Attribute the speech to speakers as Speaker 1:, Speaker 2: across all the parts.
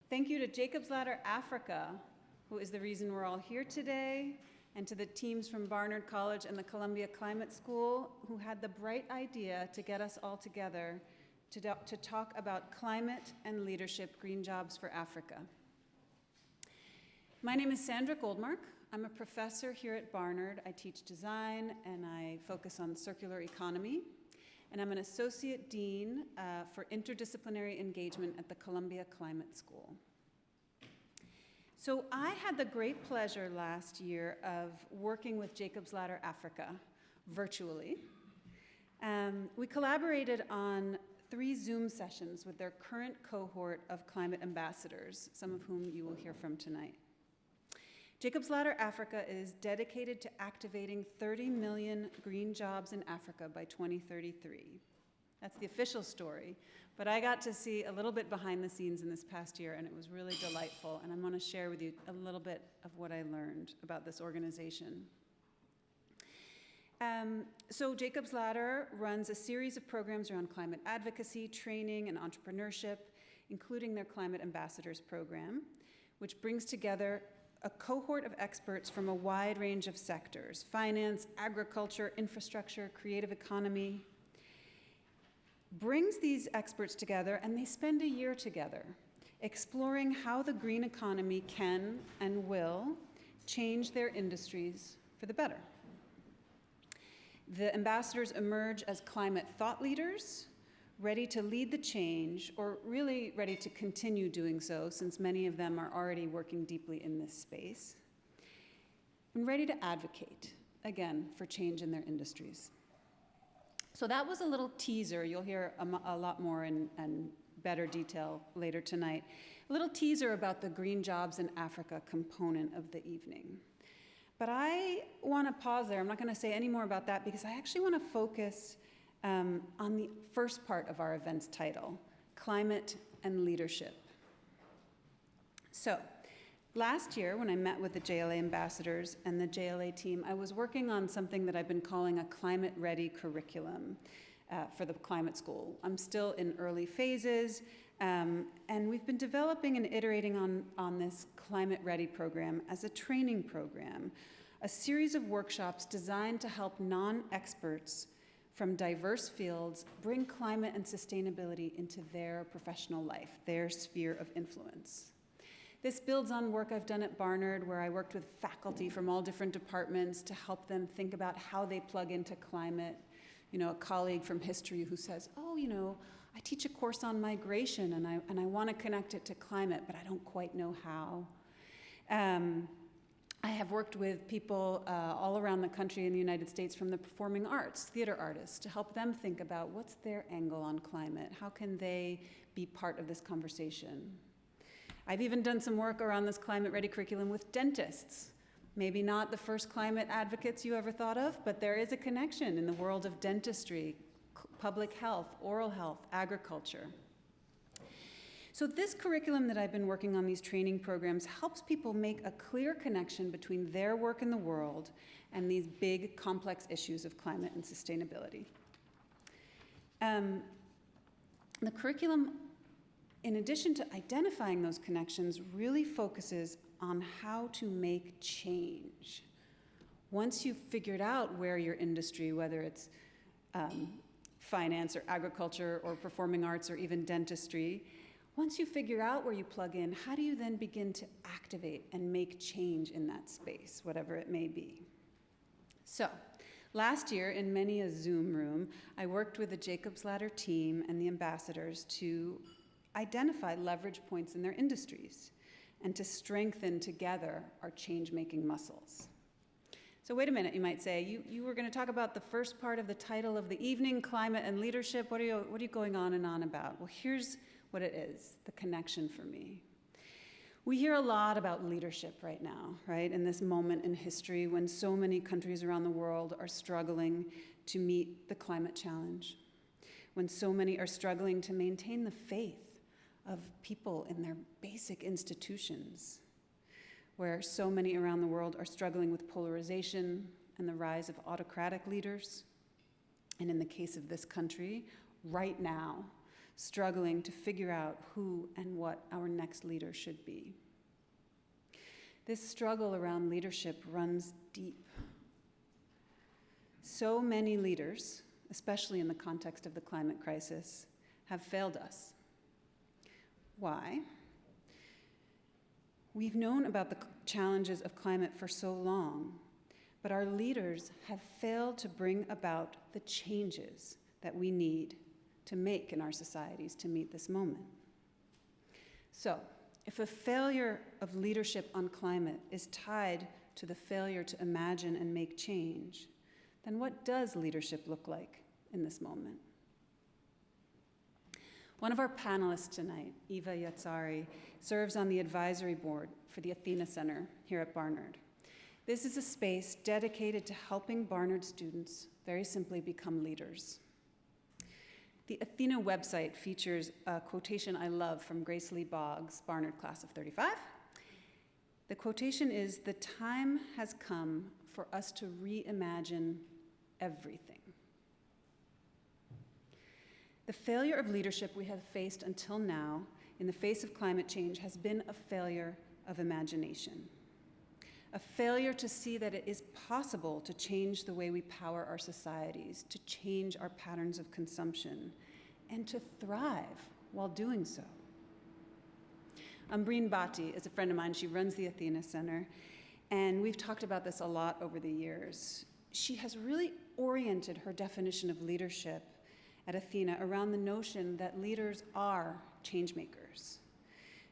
Speaker 1: Thank you to Jacob's Ladder Africa, who is the reason we're all here today, and to the teams from Barnard College and the Columbia Climate School who had the bright idea to get us all together to talk about climate and leadership, green jobs for Africa. My name is Sandra Goldmark. I'm a professor here at Barnard. I teach design and I focus on circular economy. And I'm an associate dean for interdisciplinary engagement at the Columbia Climate School. So I had the great pleasure last year of working with Jacob's Ladder Africa virtually. We collaborated on 3 Zoom sessions with their current cohort of climate ambassadors, some of whom you will hear from tonight. Jacob's Ladder Africa is dedicated to activating 30 million green jobs in Africa by 2033. That's the official story, but I got to see a little bit behind the scenes in this past year, and it was really delightful, and I'm going to share with you a little bit of what I learned about this organization. So Jacob's Ladder runs a series of programs around climate advocacy, training, and entrepreneurship, including their Climate Ambassadors program, which brings together a cohort of experts from a wide range of sectors: finance, agriculture, infrastructure, creative economy. Brings these experts together, and they spend a year together exploring how the green economy can and will change their industries for the better. The ambassadors emerge as climate thought leaders, ready to lead the change, or really ready to continue doing so, since many of them are already working deeply in this space, and ready to advocate, again, for change in their industries. So that was a little teaser. You'll hear a lot more and better detail later tonight. A little teaser about the Green Jobs in Africa component of the evening. But I want to pause there. I'm not going to say any more about that because I actually want to focus on the first part of our event's title, Climate and Leadership. So, last year when I met with the JLA ambassadors and the JLA team, I was working on something that I've been calling a climate-ready curriculum for the climate school. I'm still in early phases, and we've been developing and iterating on this climate-ready program as a training program, a series of workshops designed to help non-experts from diverse fields bring climate and sustainability into their professional life, their sphere of influence. This builds on work I've done at Barnard, where I worked with faculty from all different departments to help them think about how they plug into climate. You know, a colleague from history who says, I teach a course on migration and I want to connect it to climate, but I don't quite know how. I have worked with people all around the country in the United States from the performing arts, theater artists, to help them think about what's their angle on climate. How can they be part of this conversation? I've even done some work around this climate-ready curriculum with dentists. Maybe not the first climate advocates you ever thought of, but there is a connection in the world of dentistry, public health, oral health, agriculture. So this curriculum that I've been working on, these training programs, helps people make a clear connection between their work in the world and these big, complex issues of climate and sustainability. The curriculum, in addition to identifying those connections, really focuses on how to make change. Once you've figured out where your industry, whether it's finance or agriculture or performing arts or even dentistry, once you figure out where you plug in, how do you then begin to activate and make change in that space, whatever it may be? So, last year, in many a Zoom room, I worked with the Jacob's Ladder team and the ambassadors to identify leverage points in their industries and to strengthen together our change-making muscles. So wait a minute, you might say, you were going to talk about the first part of the title of the evening, climate and leadership. What are you going on and on about? Well, here's what it is, the connection for me. We hear a lot about leadership right now, right? In this moment in history when so many countries around the world are struggling to meet the climate challenge, when so many are struggling to maintain the faith of people in their basic institutions, where so many around the world are struggling with polarization and the rise of autocratic leaders. And in the case of this country, right now, struggling to figure out who and what our next leader should be. This struggle around leadership runs deep. So many leaders, especially in the context of the climate crisis, have failed us. Why? We've known about the challenges of climate for so long, but our leaders have failed to bring about the changes that we need to make in our societies to meet this moment. So, if a failure of leadership on climate is tied to the failure to imagine and make change, then what does leadership look like in this moment? One of our panelists tonight, Eva Yatsari, serves on the advisory board for the Athena Center here at Barnard. This is a space dedicated to helping Barnard students very simply become leaders. The Athena website features a quotation I love from Grace Lee Boggs, Barnard class of 35. The quotation is, "The time has come for us to reimagine everything." The failure of leadership we have faced until now in the face of climate change has been a failure of imagination. A failure to see that it is possible to change the way we power our societies, to change our patterns of consumption, and to thrive while doing so. Ambreen Bhatti is a friend of mine. She runs the Athena Center, and we've talked about this a lot over the years. She has really oriented her definition of leadership at Athena around the notion that leaders are changemakers.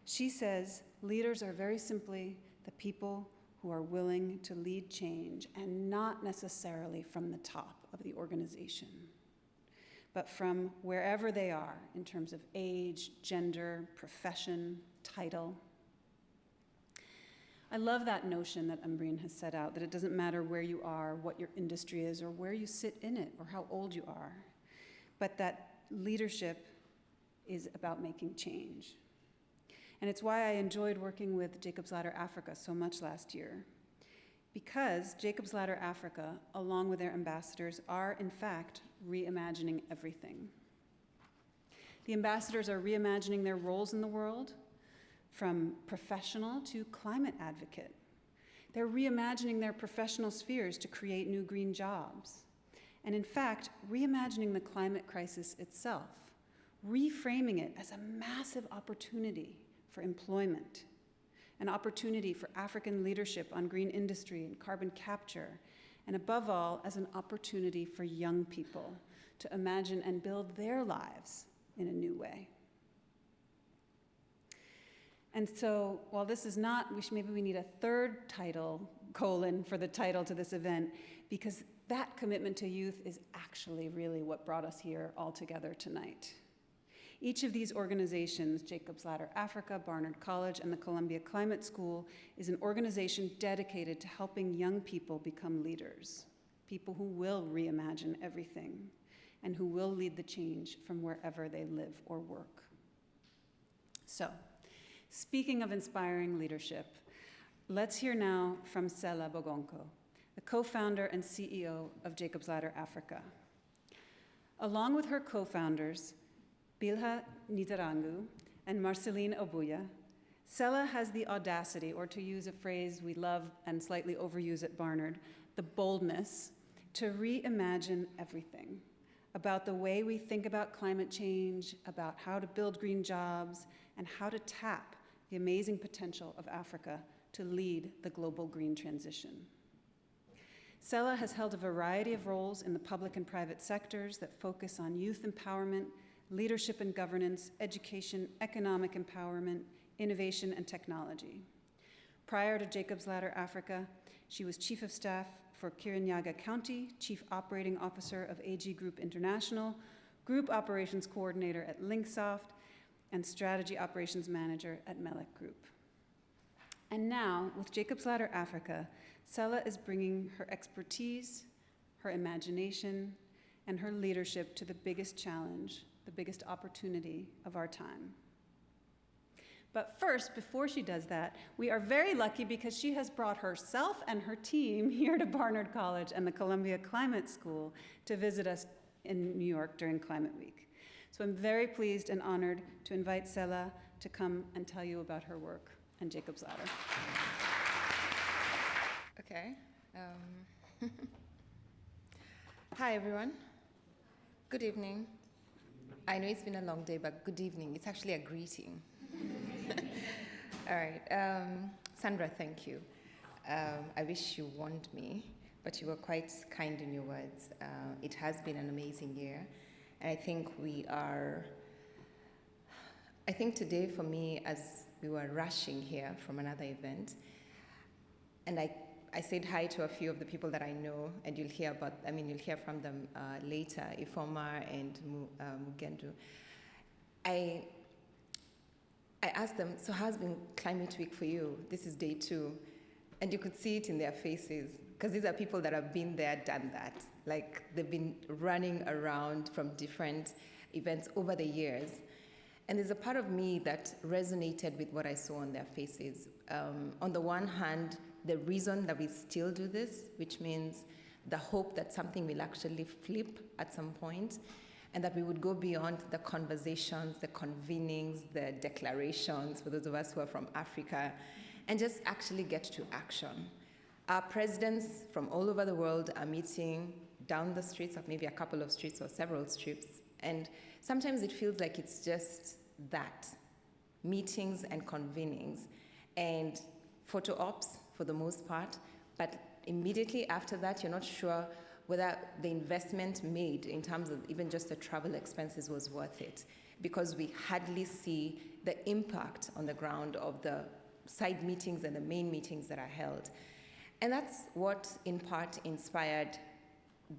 Speaker 1: She says leaders are very simply the people who are willing to lead change, and not necessarily from the top of the organization, but from wherever they are in terms of age, gender, profession, title. I love that notion that Ambreen has set out, that it doesn't matter where you are, what your industry is, or where you sit in it, or how old you are, but that leadership is about making change. And it's why I enjoyed working with Jacob's Ladder Africa so much last year, because Jacob's Ladder Africa, along with their ambassadors, are in fact reimagining everything. The ambassadors are reimagining their roles in the world, from professional to climate advocate. They're reimagining their professional spheres to create new green jobs. And in fact, reimagining the climate crisis itself, reframing it as a massive opportunity for employment, an opportunity for African leadership on green industry and carbon capture, and above all, as an opportunity for young people to imagine and build their lives in a new way. And so, while this is not, maybe we need a third title, for the title to this event, because that commitment to youth is actually really what brought us here all together tonight. Each of these organizations, Jacob's Ladder Africa, Barnard College, and the Columbia Climate School, is an organization dedicated to helping young people become leaders, people who will reimagine everything, and who will lead the change from wherever they live or work. So, speaking of inspiring leadership, let's hear now from Sela Bogonko, the co-founder and CEO of Jacob's Ladder Africa. Along with her co-founders, Bilha Nitarangu and Marceline Obuya, Sela has the audacity, or to use a phrase we love and slightly overuse at Barnard, the boldness to reimagine everything about the way we think about climate change, about how to build green jobs, and how to tap the amazing potential of Africa to lead the global green transition. Sela has held a variety of roles in the public and private sectors that focus on youth empowerment, leadership and governance, education, economic empowerment, innovation, and technology. Prior to Jacob's Ladder Africa, she was Chief of Staff for Kirinyaga County, Chief Operating Officer of AG Group International, Group Operations Coordinator at Linksoft, and Strategy Operations Manager at Melek Group. And now, with Jacob's Ladder Africa, Sela is bringing her expertise, her imagination, and her leadership to the biggest challenge, the biggest opportunity of our time. But first, before she does that, we are very lucky because she has brought herself and her team here to Barnard College and the Columbia Climate School to visit us in New York during Climate Week. So I'm very pleased and honored to invite Sela to come and tell you about her work and Jacob's Ladder.
Speaker 2: Okay. Hi, everyone. Good evening. I know it's been a long day, but good evening. It's actually a greeting. All right. Sandra, thank you. I wish you warned me, but you were quite kind in your words. It has been an amazing year. And I think today for me, as we were rushing here from another event, and I said hi to a few of the people that I know, and you'll hear from them later, Ifoma and Mugendu. I asked them, so how's been Climate Week for you? This is day 2. And you could see it in their faces, because these are people that have been there, done that. Like, they've been running around from different events over the years. And there's a part of me that resonated with what I saw on their faces. On the one hand, the reason that we still do this, which means the hope that something will actually flip at some point, and that we would go beyond the conversations, the convenings, the declarations, for those of us who are from Africa, and just actually get to action. Our presidents from all over the world are meeting down the streets, or maybe a couple of streets or several streets, and sometimes it feels like it's just that, meetings and convenings, and photo ops for the most part, but immediately after that, you're not sure whether the investment made in terms of even just the travel expenses was worth it, because we hardly see the impact on the ground of the side meetings and the main meetings that are held. And that's what, in part, inspired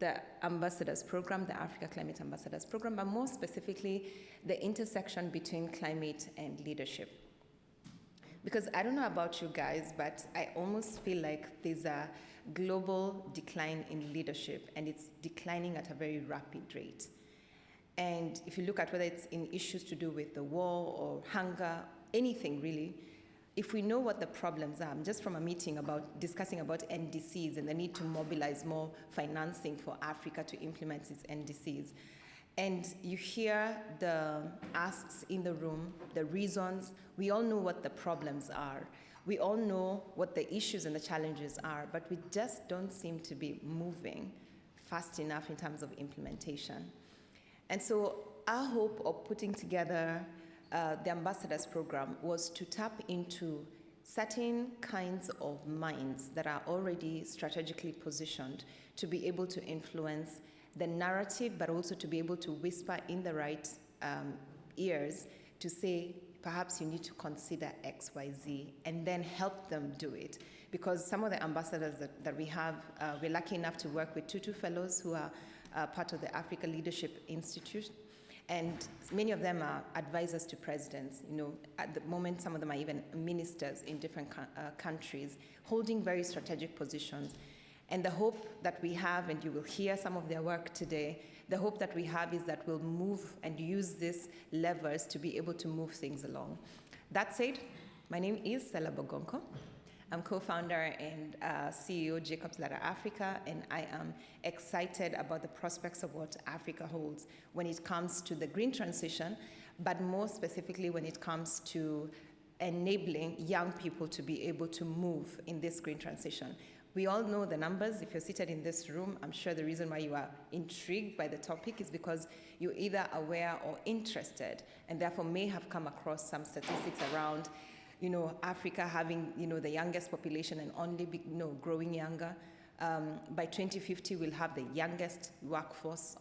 Speaker 2: the Ambassadors Program, the Africa Climate Ambassadors Program, but more specifically, the intersection between climate and leadership. Because I don't know about you guys, but I almost feel like there's a global decline in leadership, and it's declining at a very rapid rate. And if you look at whether it's in issues to do with the war or hunger, anything really, if we know what the problems are, just from a meeting discussing about NDCs and the need to mobilize more financing for Africa to implement its NDCs, and you hear the asks in the room, the reasons, we all know what the problems are. We all know what the issues and the challenges are, but we just don't seem to be moving fast enough in terms of implementation. And so our hope of putting together the Ambassadors Program was to tap into certain kinds of minds that are already strategically positioned to be able to influence the narrative, but also to be able to whisper in the right ears to say, perhaps you need to consider X, Y, Z, and then help them do it. Because some of the ambassadors that we have, we're lucky enough to work with Tutu Fellows who are part of the Africa Leadership Institute. And many of them are advisors to presidents. You know, at the moment, some of them are even ministers in different countries, holding very strategic positions. And the hope that we have, and you will hear some of their work today, the hope that we have is that we'll move and use these levers to be able to move things along. That said, my name is Sela Bogonko. I'm co-founder and CEO Jacob's Ladder Africa, and I am excited about the prospects of what Africa holds when it comes to the green transition, but more specifically when it comes to enabling young people to be able to move in this green transition. We all know the numbers. If you're seated in this room, I'm sure the reason why you are intrigued by the topic is because you're either aware or interested, and therefore may have come across some statistics around, you know, Africa having, you know, the youngest population and only growing younger. By 2050, we'll have the youngest workforce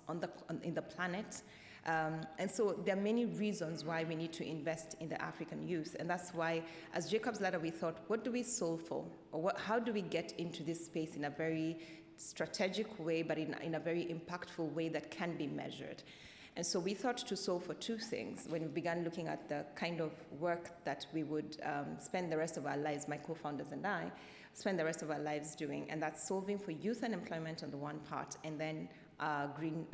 Speaker 2: in the planet. And so there are many reasons why we need to invest in the African youth. And that's why, as Jacob's Ladder, we thought, what do we solve for? Or how do we get into this space in a very strategic way, but in a very impactful way that can be measured? And so we thought to solve for two things when we began looking at the kind of work that we would spend the rest of our lives, my co-founders and I, spend the rest of our lives doing, and that's solving for youth unemployment on the one part, and then green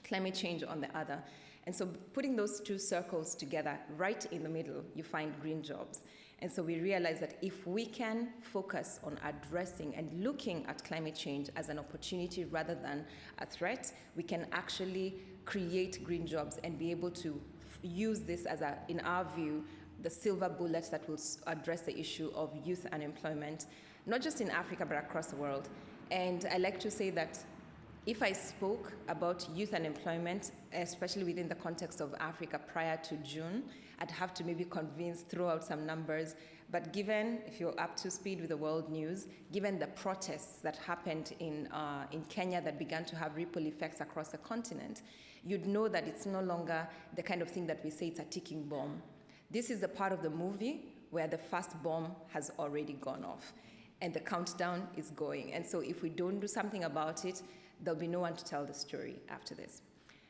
Speaker 2: climate change on the other. And so putting those two circles together, right in the middle, you find green jobs. And so we realized that if we can focus on addressing and looking at climate change as an opportunity rather than a threat, we can actually create green jobs and be able to use this as in our view, the silver bullet that will address the issue of youth unemployment, not just in Africa, but across the world. And I like to say that if I spoke about youth unemployment, especially within the context of Africa prior to June, I'd have to maybe throw out some numbers. But given, if you're up to speed with the world news, given the protests that happened in Kenya that began to have ripple effects across the continent, you'd know that it's no longer the kind of thing that we say it's a ticking bomb. This is the part of the movie where the first bomb has already gone off and the countdown is going. And so if we don't do something about it, there'll be no one to tell the story after this.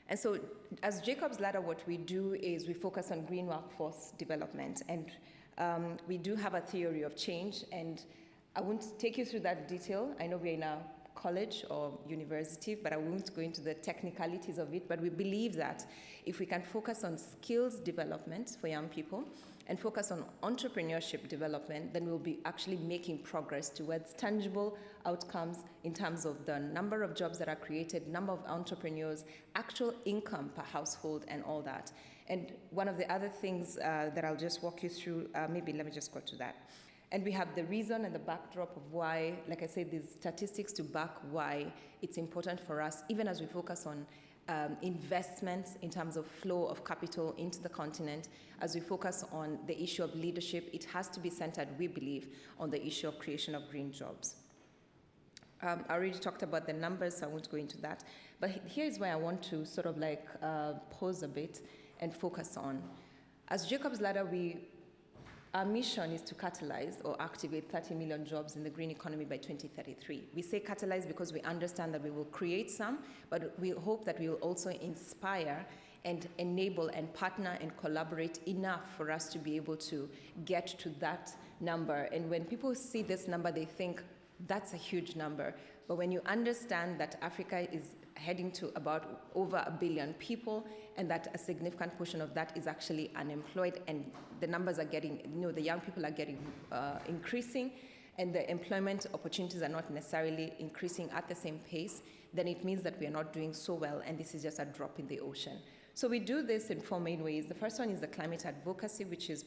Speaker 2: And so as Jacob's Ladder, what we do is we focus on green workforce development. And we do have a theory of change. And I won't take you through that detail. I know we're in a college or university, but I won't go into the technicalities of it. But we believe that if we can focus on skills development for young people and focus on entrepreneurship development, then we'll be actually making progress towards tangible outcomes in terms of the number of jobs that are created, number of entrepreneurs, actual income per household, and all that. And one of the other things that I'll just walk you through, maybe let me just go to that. And we have the reason and the backdrop of why, like I said, these statistics to back why it's important for us, even as we focus on investments in terms of flow of capital into the continent, as we focus on the issue of leadership, it has to be centered, we believe, on the issue of creation of green jobs. I already talked about the numbers, so I won't go into that. But here's where I want to sort of like pause a bit and focus on. As Jacob's Ladder, our mission is to catalyze or activate 30 million jobs in the green economy by 2033. We say catalyze because we understand that we will create some, but we hope that we will also inspire and enable and partner and collaborate enough for us to be able to get to that number. And when people see this number, they think that's a huge number. But when you understand that Africa is heading to about over 1 billion people, and that a significant portion of that is actually unemployed, and the numbers are getting, the young people are getting increasing, and the employment opportunities are not necessarily increasing at the same pace, then it means that we are not doing so well, and this is just a drop in the ocean. So we do this in 4 main ways. The first one is the climate advocacy, which is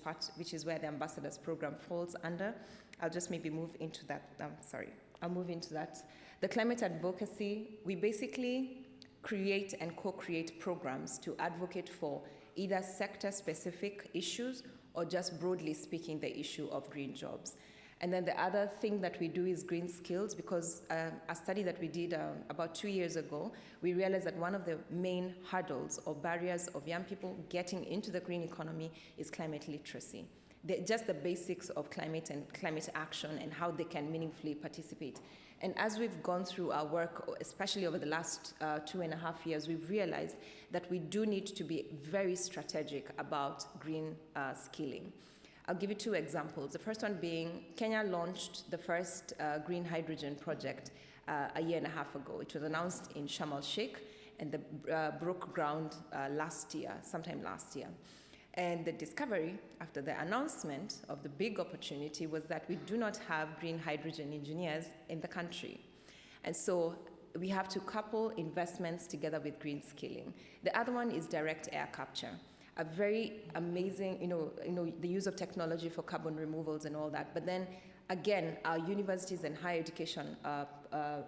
Speaker 2: where the Ambassadors Program falls under. I'll just maybe move into that. I'll move into that. The climate advocacy, we basically create and co-create programs to advocate for either sector-specific issues or just broadly speaking the issue of green jobs. And then the other thing that we do is green skills, because a study that we did about 2 years ago, we realized that one of the main hurdles or barriers of young people getting into the green economy is climate literacy. Just the basics of climate and climate action and how they can meaningfully participate. And as we've gone through our work, especially over the last 2.5 years, we've realized that we do need to be very strategic about green skilling. I'll give you 2 examples. The first one being Kenya launched the first green hydrogen project a year and a half ago. It was announced in Sharm el-Sheikh and broke ground sometime last year. And the discovery after the announcement of the big opportunity was that we do not have green hydrogen engineers in the country. And so we have to couple investments together with green skilling. The other one is direct air capture. A very amazing, the use of technology for carbon removals and all that. But then again, our universities and higher education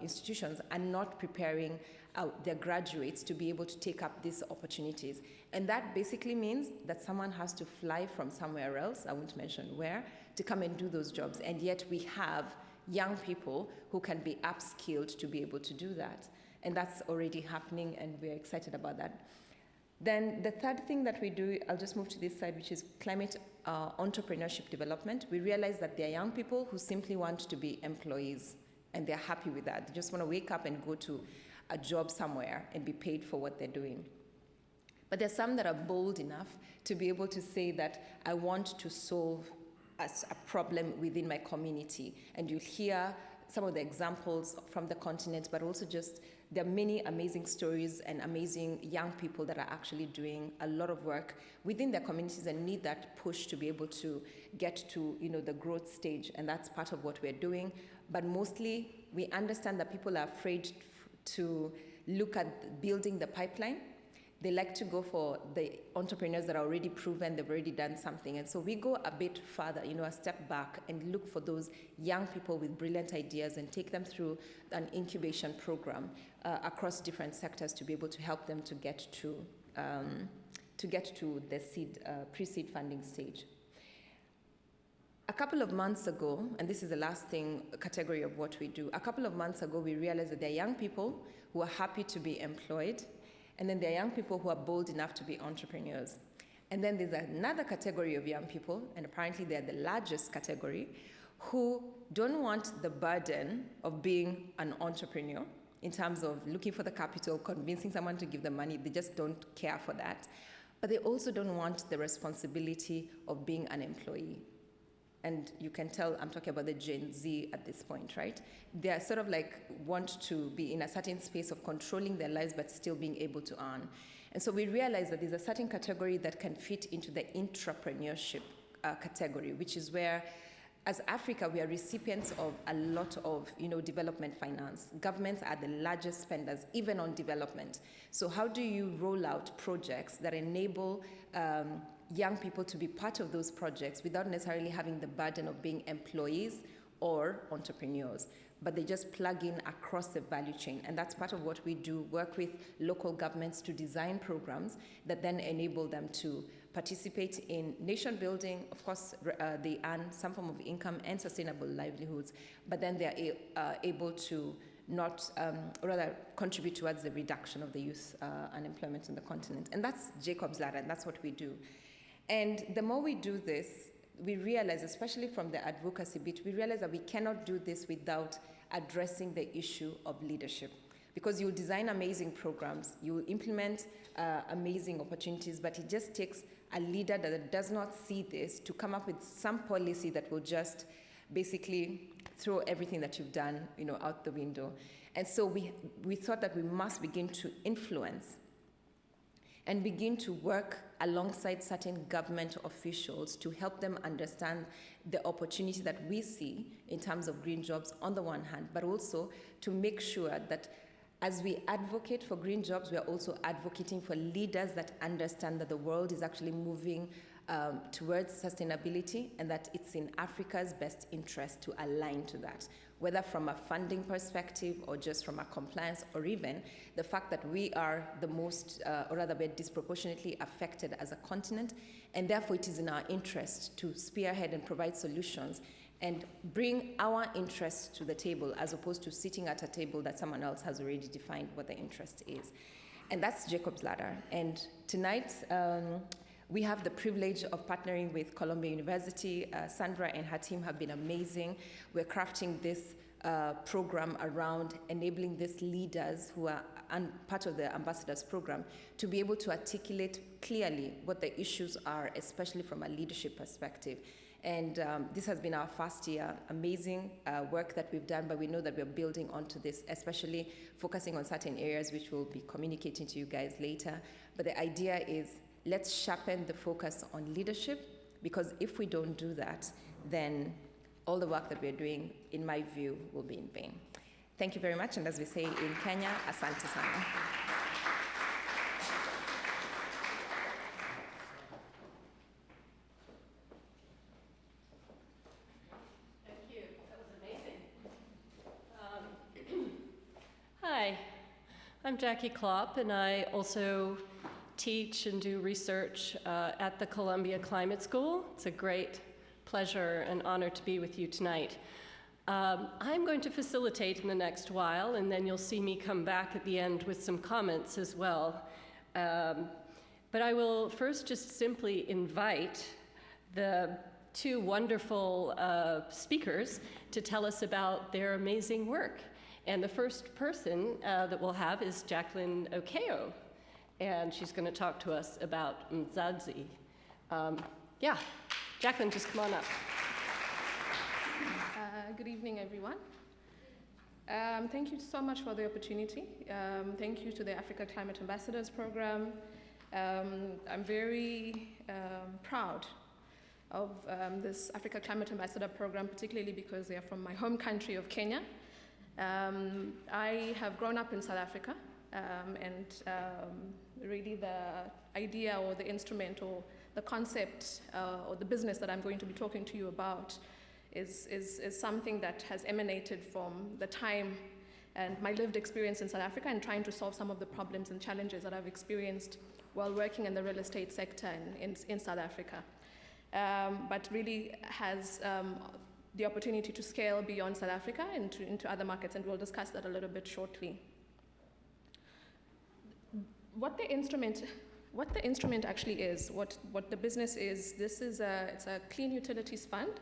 Speaker 2: institutions are not preparing their graduates to be able to take up these opportunities. And that basically means that someone has to fly from somewhere else, I won't mention where, to come and do those jobs. And yet we have young people who can be upskilled to be able to do that. And that's already happening, and we're excited about that. Then the third thing that we do, I'll just move to this side, which is climate entrepreneurship development. We realize that there are young people who simply want to be employees, and they're happy with that. They just want to wake up and go to a job somewhere and be paid for what they're doing. But there's some that are bold enough to be able to say that I want to solve a problem within my community. And you'll hear some of the examples from the continent, but also just there are many amazing stories and amazing young people that are actually doing a lot of work within their communities and need that push to be able to get to the growth stage. And that's part of what we're doing. But mostly we understand that people are afraid to look at building the pipeline. They like to go for the entrepreneurs that are already proven, they've already done something. And so we go a bit further, a step back, and look for those young people with brilliant ideas and take them through an incubation program across different sectors to be able to help them to get to the pre-seed funding stage. A couple of months ago, and this is the last category of what we do, a couple of months ago we realized that there are young people who are happy to be employed, and then there are young people who are bold enough to be entrepreneurs. And then there's another category of young people, and apparently they're the largest category, who don't want the burden of being an entrepreneur in terms of looking for the capital, convincing someone to give them money. They just don't care for that. But they also don't want the responsibility of being an employee. And you can tell I'm talking about the Gen Z at this point, right? They are sort of like want to be in a certain space of controlling their lives but still being able to earn. And so we realized that there's a certain category that can fit into the intrapreneurship category, which is where, as Africa, we are recipients of a lot of development finance. Governments are the largest spenders, even on development. So how do you roll out projects that enable young people to be part of those projects without necessarily having the burden of being employees or entrepreneurs, but they just plug in across the value chain. And that's part of what we do, work with local governments to design programs that then enable them to participate in nation building. Of course, they earn some form of income and sustainable livelihoods, but then they're able to rather contribute towards the reduction of the youth unemployment on the continent. And that's Jacob's Ladder, and that's what we do. And the more we do this, we realize, especially from the advocacy bit, we realize that we cannot do this without addressing the issue of leadership. Because you'll design amazing programs, you'll implement amazing opportunities, but it just takes a leader that does not see this to come up with some policy that will just basically throw everything that you've done, out the window. And so we thought that we must begin to influence and begin to work alongside certain government officials to help them understand the opportunity that we see in terms of green jobs on the one hand, but also to make sure that as we advocate for green jobs, we are also advocating for leaders that understand that the world is actually moving towards sustainability and that it's in Africa's best interest to align to that, whether from a funding perspective or just from a compliance, or even the fact that we are the most, or rather we're disproportionately affected as a continent, and therefore it is in our interest to spearhead and provide solutions and bring our interests to the table as opposed to sitting at a table that someone else has already defined what the interest is. And that's Jacob's Ladder. And tonight, we have the privilege of partnering with Columbia University. Sandra and her team have been amazing. We're crafting this program around enabling these leaders who are part of the ambassadors program to be able to articulate clearly what the issues are, especially from a leadership perspective. And this has been our first year, amazing work that we've done, but we know that we're building onto this, especially focusing on certain areas which we'll be communicating to you guys later. But the idea is, let's sharpen the focus on leadership, because if we don't do that, then all the work that we're doing, in my view, will be in vain. Thank you very much, and as we say in Kenya, asante sana.
Speaker 3: Thank you. That was amazing. Hi, I'm Jackie Klopp, and I also teach and do research at the Columbia Climate School. It's a great pleasure and honor to be with you tonight. I'm going to facilitate in the next while, and then you'll see me come back at the end with some comments as well. But I will first just simply invite the two wonderful speakers to tell us about their amazing work. And the first person that we'll have is Jacqueline Okeo. And she's going to talk to us about Mzazi. Yeah, Jacqueline, just come on up.
Speaker 4: Good evening, everyone. Thank you so much for the opportunity. Thank you to the Africa Climate Ambassadors Program. I'm very proud of this Africa Climate Ambassador Program, particularly because they are from my home country of Kenya. I have grown up in South Africa, Really the idea or the instrument or the concept or the business that I'm going to be talking to you about is something that has emanated from the time and my lived experience in South Africa and trying to solve some of the problems and challenges that I've experienced while working in the real estate sector in South Africa. But really has the opportunity to scale beyond South Africa into other markets, and we'll discuss that a little bit shortly. What the instrument actually is, what the business is, it's a clean utilities fund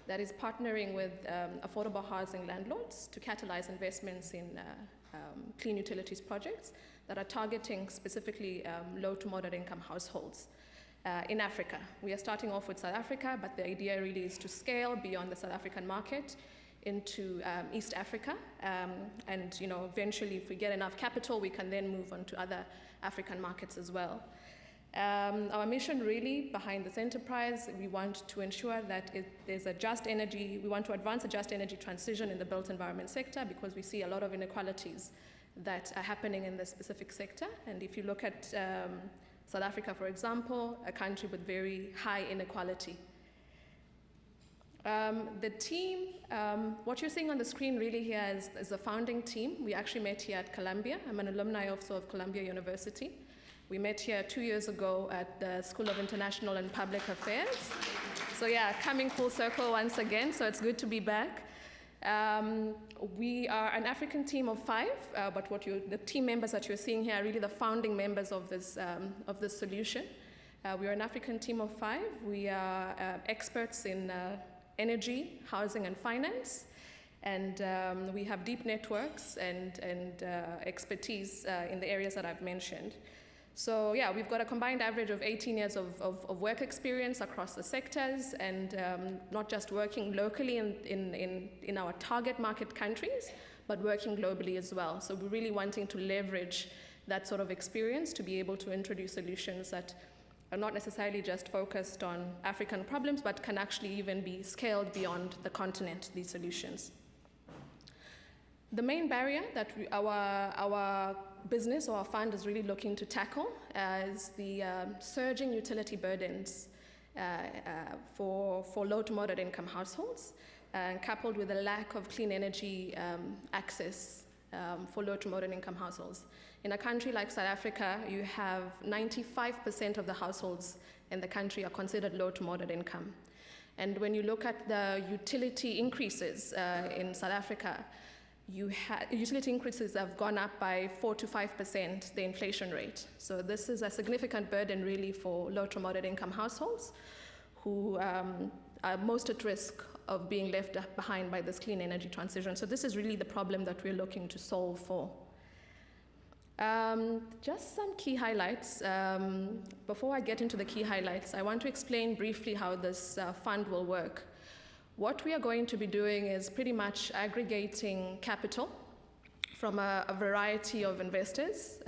Speaker 4: that is partnering with affordable housing landlords to catalyze investments in clean utilities projects that are targeting specifically low to moderate income households in Africa. We are starting off with South Africa, but the idea really is to scale beyond the South African market into East Africa, and eventually if we get enough capital, we can then move on to other African markets as well. Our mission really behind this enterprise, we want to ensure that there's a just energy, we want to advance a just energy transition in the built environment sector because we see a lot of inequalities that are happening in this specific sector. And if you look at South Africa, for example, a country with very high inequality. The team, what you're seeing on the screen really here is the founding team. We actually met here at Columbia. I'm an alumni also of Columbia University. We met here 2 years ago at the School of International and Public Affairs. So yeah, coming full circle once again, so it's good to be back. We are an African team of 5, but the team members that you're seeing here are really the founding members of this solution. We are an African team of 5. We are experts in energy, housing, and finance. And we have deep networks and expertise in the areas that I've mentioned. So yeah, we've got a combined average of 18 years of work experience across the sectors, and not just working locally in our target market countries, but working globally as well. So we're really wanting to leverage that sort of experience to be able to introduce solutions that are not necessarily just focused on African problems, but can actually even be scaled beyond the continent, these solutions. The main barrier that our business or our fund is really looking to tackle is the surging utility burdens for low to moderate income households, coupled with a lack of clean energy access for low to moderate income households. In a country like South Africa, you have 95% of the households in the country are considered low to moderate income. And when you look at the utility increases in South Africa, utility increases have gone up by 4 to 5%, the inflation rate. So this is a significant burden really for low to moderate income households who are most at risk of being left behind by this clean energy transition. So this is really the problem that we're looking to solve for. Just some key highlights. Before I get into the key highlights, I want to explain briefly how this fund will work. What we are going to be doing is pretty much aggregating capital from a variety of investors.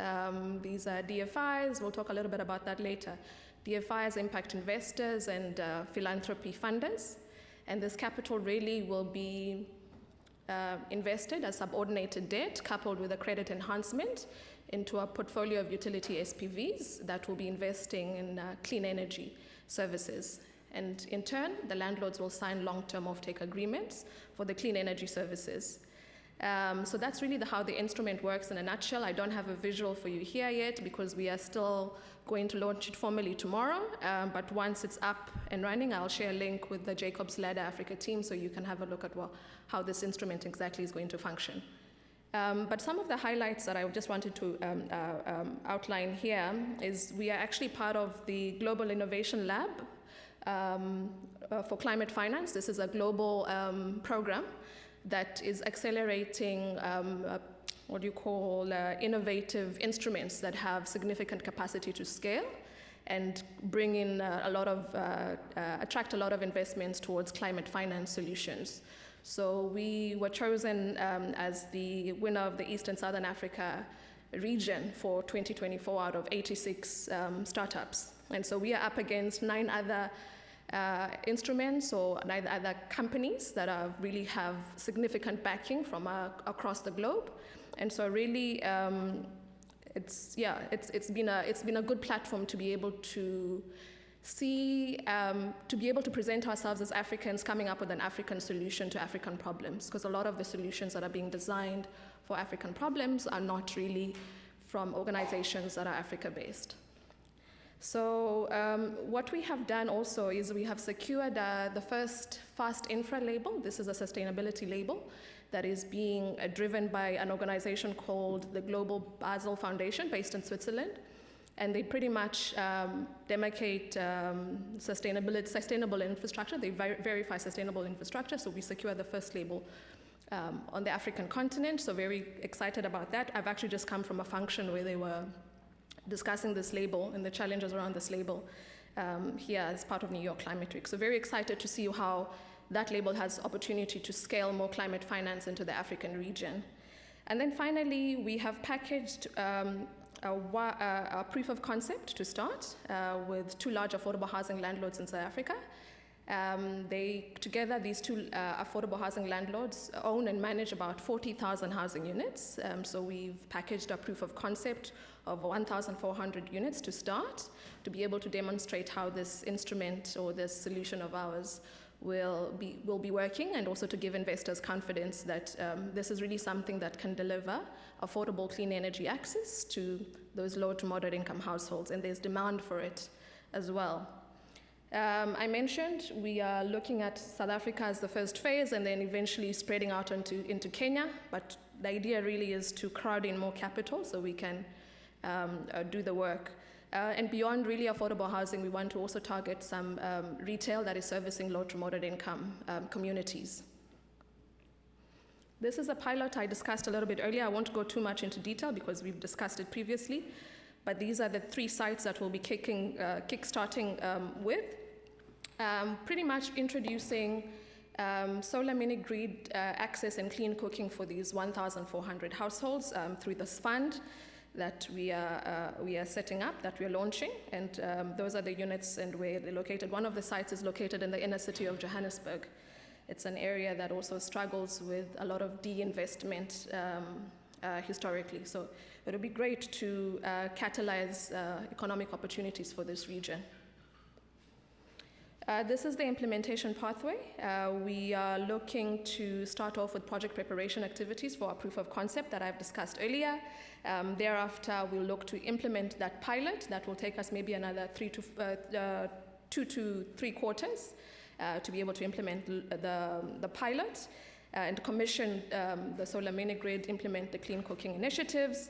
Speaker 4: These are DFIs, we'll talk a little bit about that later. DFIs, impact investors, and philanthropy funders. And this capital really will be invested as subordinated debt coupled with a credit enhancement into a portfolio of utility SPVs that will be investing in clean energy services. And in turn, the landlords will sign long-term offtake agreements for the clean energy services. So that's really how the instrument works in a nutshell. I don't have a visual for you here yet because we are still going to launch it formally tomorrow. But once it's up and running, I'll share a link with the Jacobs Ladder Africa team so you can have a look at how this instrument exactly is going to function. But some of the highlights that I just wanted to outline here is we are actually part of the Global Innovation Lab for climate finance. This is a global program that is accelerating innovative instruments that have significant capacity to scale and bring in attract a lot of investments towards climate finance solutions. So we were chosen as the winner of the East and Southern Africa region for 2024 out of 86 startups. And so we are up against 9 other instruments or 9 other companies that really have significant backing from across the globe. And so really it's been a good platform to be able to see, to be able to present ourselves as Africans coming up with an African solution to African problems, because a lot of the solutions that are being designed for African problems are not really from organizations that are Africa-based. So what we have done also is we have secured the first Fast Infra label. This is a sustainability label that is being driven by an organization called the Global Basel Foundation, based in Switzerland. And they pretty much demarcate sustainable infrastructure. They verify sustainable infrastructure. So we secure the first label on the African continent. So very excited about that. I've actually just come from a function where they were discussing this label and the challenges around this label here as part of New York Climate Week. So very excited to see how that label has opportunity to scale more climate finance into the African region. And then finally, we have packaged a proof of concept to start with 2 large affordable housing landlords in South Africa. Together, these 2 affordable housing landlords own and manage about 40,000 housing units. So we've packaged a proof of concept of 1,400 units to start, to be able to demonstrate how this instrument or this solution of ours will be working, and also to give investors confidence that this is really something that can deliver affordable clean energy access to those low to moderate income households, and there's demand for it as well. I mentioned we are looking at South Africa as the first phase and then eventually spreading out into Kenya, but the idea really is to crowd in more capital so we can do the work. And beyond really affordable housing, we want to also target some retail that is servicing low to moderate income communities. This is a pilot I discussed a little bit earlier. I won't go too much into detail because we've discussed it previously, but these are the 3 sites that we'll be kickstarting with. Pretty much introducing solar mini-grid access and clean cooking for these 1,400 households through this fund that we are setting up, that we are launching, and those are the units and where they're located. One of the sites is located in the inner city of Johannesburg. It's an area that also struggles with a lot of de-investment historically. So it'll be great to catalyze economic opportunities for this region. This is the implementation pathway. We are looking to start off with project preparation activities for our proof of concept that I've discussed earlier. Thereafter, we'll look to implement that pilot. That will take us maybe another 2 to 3 quarters to be able to implement the pilot and commission the solar mini-grid, implement the clean cooking initiatives,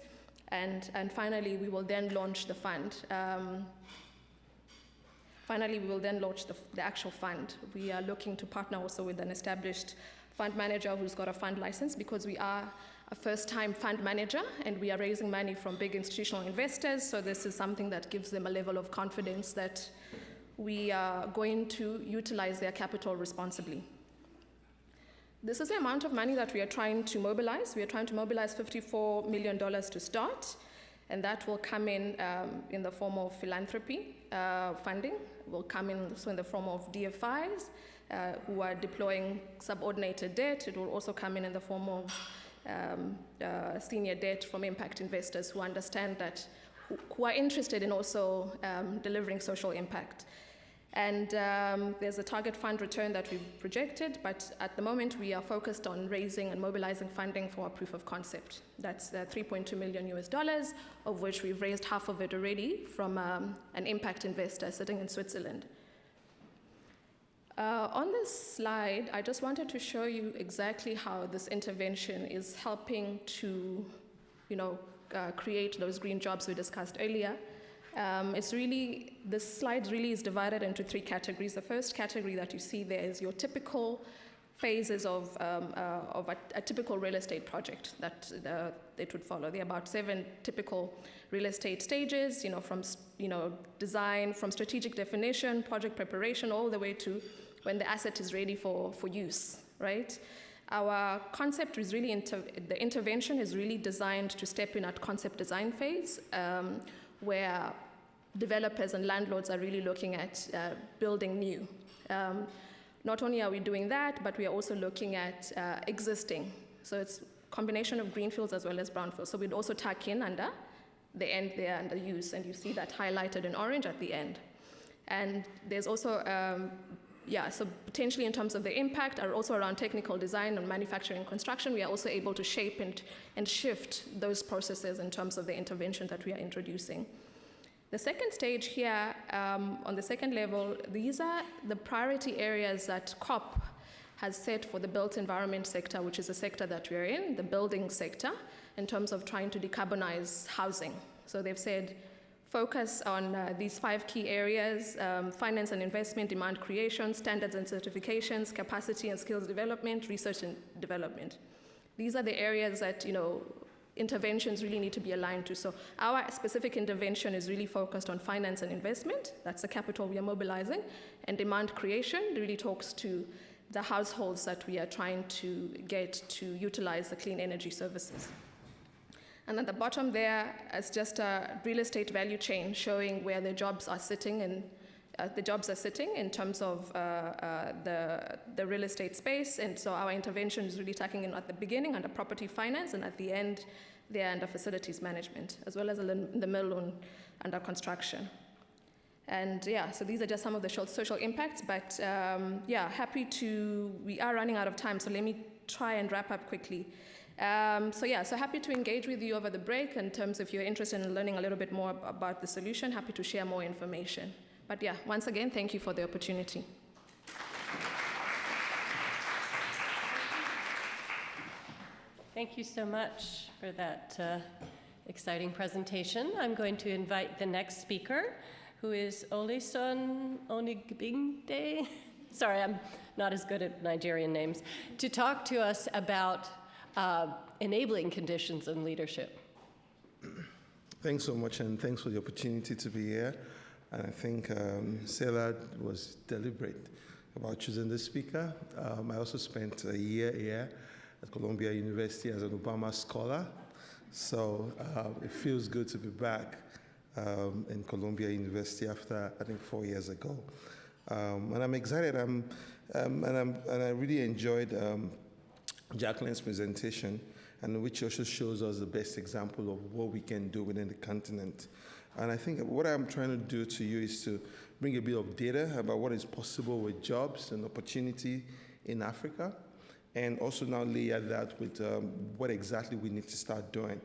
Speaker 4: and finally, we will then launch the fund. Finally, we will then launch the actual fund. We are looking to partner also with an established fund manager who's got a fund license, because we are a first-time fund manager and we are raising money from big institutional investors. So this is something that gives them a level of confidence that we are going to utilize their capital responsibly. This is the amount of money that we are trying to mobilize. We are trying to mobilize $54 million to start, and that will come in the form of philanthropy funding. Will come in also in the form of DFIs who are deploying subordinated debt. It will also come in the form of senior debt from impact investors who understand that, who are interested in also delivering social impact. And there's a target fund return that we've projected, but at the moment we are focused on raising and mobilizing funding for our proof of concept. That's the $3.2 million US, of which we've raised half of it already from an impact investor sitting in Switzerland. On this slide, I just wanted to show you exactly how this intervention is helping to, create those green jobs we discussed earlier. This slide really is divided into 3 categories. The first category that you see there is your typical phases of a typical real estate project that it would follow. There are about 7 typical real estate stages, from design, from strategic definition, project preparation, all the way to when the asset is ready for use, right? Our concept is really, the intervention is really designed to step in at concept design phase, where developers and landlords are really looking at building new. Not only are we doing that, but we are also looking at existing. So it's a combination of greenfields as well as brownfields. So we'd also tuck in under the end there under use, and you see that highlighted in orange at the end. And there's also, so potentially in terms of the impact, are also around technical design and manufacturing and construction, we are also able to shape and shift those processes in terms of the intervention that we are introducing. The second stage here, on the second level, these are the priority areas that COP has set for the built environment sector, which is the sector that we're in, the building sector, in terms of trying to decarbonize housing. So they've said, focus on these 5 key areas: finance and investment, demand creation, standards and certifications, capacity and skills development, research and development. These are the areas that, interventions really need to be aligned to. So our specific intervention is really focused on finance and investment. That's the capital we are mobilizing. And demand creation really talks to the households that we are trying to get to utilize the clean energy services. And at the bottom there is just a real estate value chain showing where the jobs are sitting in terms of the real estate space. And so our intervention is really tackling in at the beginning under property finance, and at the end they're under facilities management, as well as in the middle under construction. And so these are just some of the social impacts, but we are running out of time, so let me try and wrap up quickly. So happy to engage with you over the break in terms of if you're interested in learning a little bit more about the solution, happy to share more information. But once again, thank you for the opportunity.
Speaker 3: Thank you so much for that exciting presentation. I'm going to invite the next speaker, who is Oluson Onigbinde. Sorry, I'm not as good at Nigerian names, to talk to us about enabling conditions and leadership.
Speaker 5: Thanks so much, and thanks for the opportunity to be here. And I think Sailor was deliberate about choosing this speaker. I also spent a year here at Columbia University as an Obama scholar. So it feels good to be back in Columbia University after, I think, 4 years ago. And I'm excited, and I really enjoyed Jacqueline's presentation, and which also shows us the best example of what we can do within the continent. And I think what I'm trying to do to you is to bring a bit of data about what is possible with jobs and opportunity in Africa, and also now layer that with what exactly we need to start doing.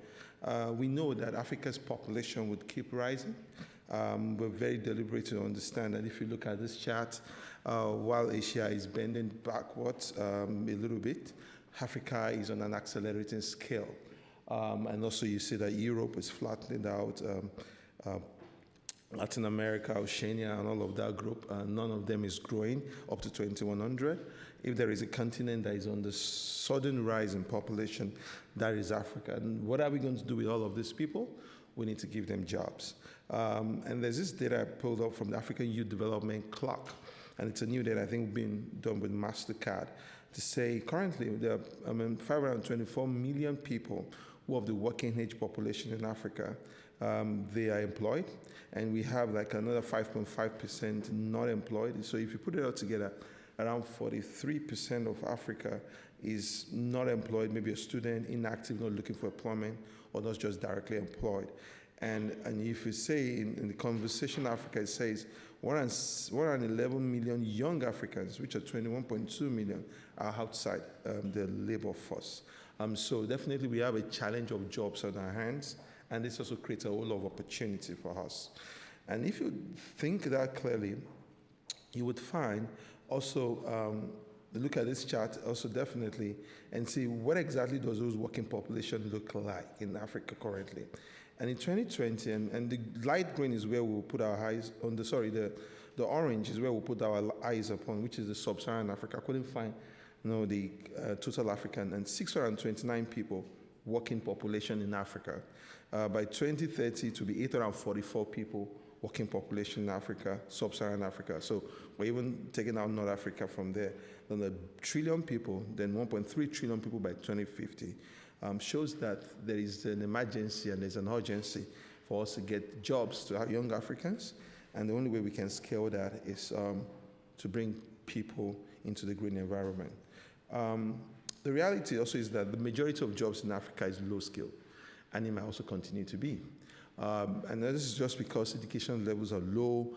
Speaker 5: We know that Africa's population would keep rising. We're very deliberate to understand that if you look at this chart, while Asia is bending backwards a little bit, Africa is on an accelerating scale. And also you see that Europe is flattening out, Latin America, Oceania, and all of that group, none of them is growing up to 2100. If there is a continent that is on the sudden rise in population, that is Africa. And what are we going to do with all of these people? We need to give them jobs. And there's this data I pulled up from the African Youth Development Clock, and it's a new data I think being done with MasterCard, to say currently there are 524 million people who of the working age population in Africa, they are employed, and we have like another 5.5% not employed. So if you put it all together, around 43% of Africa is not employed, maybe a student, inactive, not looking for employment, or not just directly employed. And if you say in the conversation Africa, it says 111 million young Africans, which are 21.2 million, are outside the labor force. So definitely we have a challenge of jobs on our hands, and this also creates a whole lot of opportunity for us. And if you think that clearly, you would find also, look at this chart also definitely, and see what exactly does those working population look like in Africa currently. And in 2020, and the light green is where we'll put our eyes on the orange is where we'll put our eyes upon, which is the sub-Saharan Africa. I couldn't find the total African, and 629 people working population in Africa. By 2030, to be 844 people working population in Africa, sub-Saharan Africa. So we're even taking out North Africa from there. Then 1 trillion people, then 1.3 trillion people by 2050. Shows that there is an emergency and there's an urgency for us to get jobs to our young Africans. And the only way we can scale that is to bring people into the green environment. The reality also is that the majority of jobs in Africa is low skill, and it might also continue to be. And this is just because education levels are low.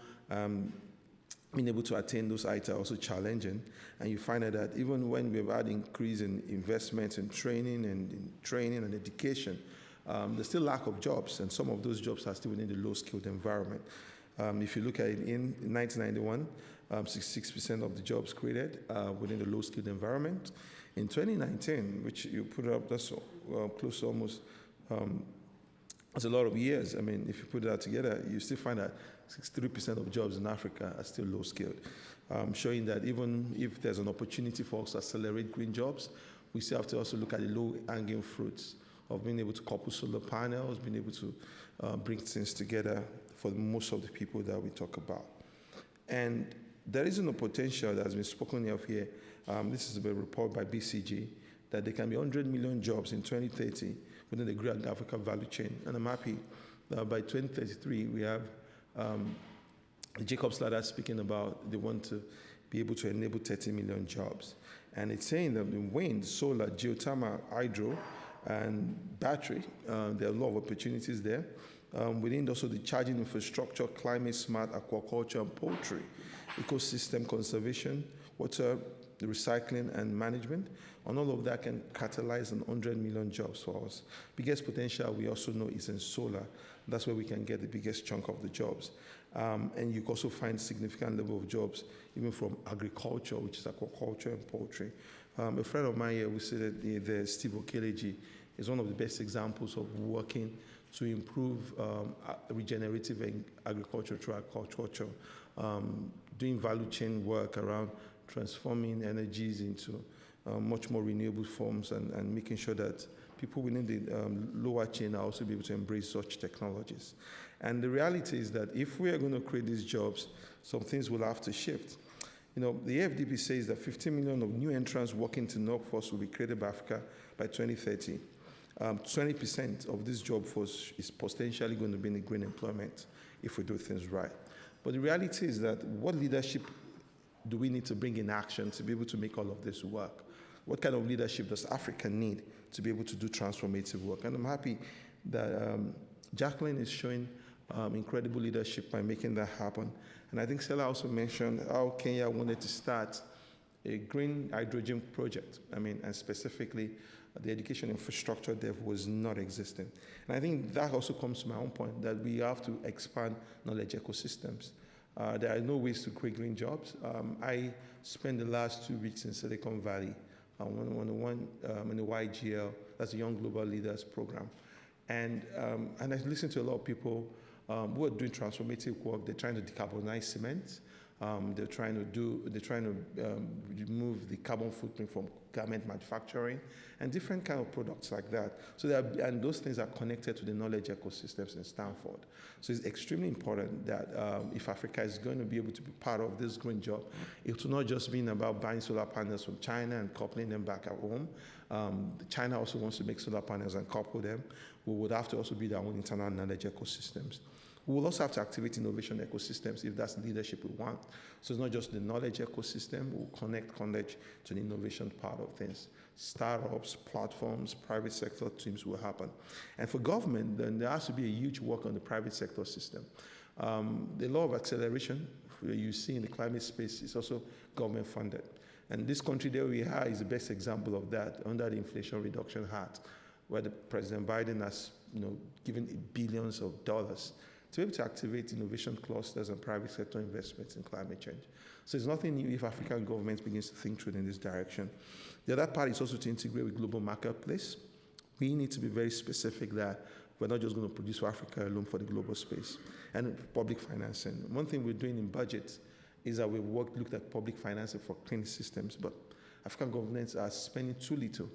Speaker 5: Being able to attain those heights are also challenging. And you find out that even when we've had increase in investments in training and education, there's still lack of jobs, and some of those jobs are still within the low-skilled environment. If you look at it in 1991, 66% of the jobs created within the low-skilled environment. In 2019, which you put up, that's close to almost, that's a lot of years. I mean, if you put that together, you still find that 63% of jobs in Africa are still low-skilled, showing that even if there's an opportunity for us to accelerate green jobs, we still have to also look at the low-hanging fruits of being able to couple solar panels, being able to bring things together for most of the people that we talk about. And there is a potential that has been spoken of here. This is a report by BCG, that there can be 100 million jobs in 2030 within the Great Africa value chain. And I'm happy that by 2033, we have Jacob's Ladder speaking about they want to be able to enable 30 million jobs. And it's saying that in wind, solar, geothermal, hydro, and battery, there are a lot of opportunities there. Within also the charging infrastructure, climate smart, aquaculture, and poultry, ecosystem conservation, water recycling and management, and all of that can catalyze 100 million jobs for us. Biggest potential we also know is in solar. That's where we can get the biggest chunk of the jobs. And you can also find significant level of jobs even from agriculture, which is aquaculture and poultry. A friend of mine here who said that Steve Okeleji is one of the best examples of working to improve regenerative agriculture through agriculture, doing value chain work around transforming energies into much more renewable forms and making sure that people within the lower chain are also be able to embrace such technologies. And the reality is that if we are going to create these jobs, some things will have to shift. You know, the AFDB says that 15 million of new entrants working to the workforce will be created by Africa by 2030. 20% of this job force is potentially going to be in the green employment if we do things right. But the reality is that what leadership do we need to bring in action to be able to make all of this work? What kind of leadership does Africa need to be able to do transformative work? And I'm happy that Jacqueline is showing incredible leadership by making that happen. And I think Stella also mentioned how Kenya wanted to start a green hydrogen project. I mean, and specifically, the education infrastructure there was not existing. And I think that also comes to my own point, that we have to expand knowledge ecosystems. There are no ways to create green jobs. I spent the last 2 weeks in Silicon Valley in the YGL, that's the Young Global Leaders Program. And I listened to a lot of people who are doing transformative work. They're trying to decarbonize cement. They're trying to remove the carbon footprint from garment manufacturing and different kind of products like that. So and those things are connected to the knowledge ecosystems in Stanford. So it's extremely important that if Africa is going to be able to be part of this green job, it will not just be about buying solar panels from China and coupling them back at home. China also wants to make solar panels and couple them. We would have to also build our own internal knowledge ecosystems. We will also have to activate innovation ecosystems if that's the leadership we want. So it's not just the knowledge ecosystem, we'll connect knowledge to the innovation part of things. Startups, platforms, private sector teams will happen. And for government, then there has to be a huge work on the private sector system. The law of acceleration you see in the climate space is also government funded. And this country that we are is the best example of that under the Inflation Reduction Act, where the President Biden has given billions of dollars to be able to activate innovation clusters and private sector investments in climate change. So it's nothing new if African governments begins to think through in this direction. The other part is also to integrate with global marketplace. We need to be very specific that we're not just going to produce for Africa alone for the global space. And public financing. One thing we're doing in budget is that we've looked at public financing for clean systems, but African governments are spending too little.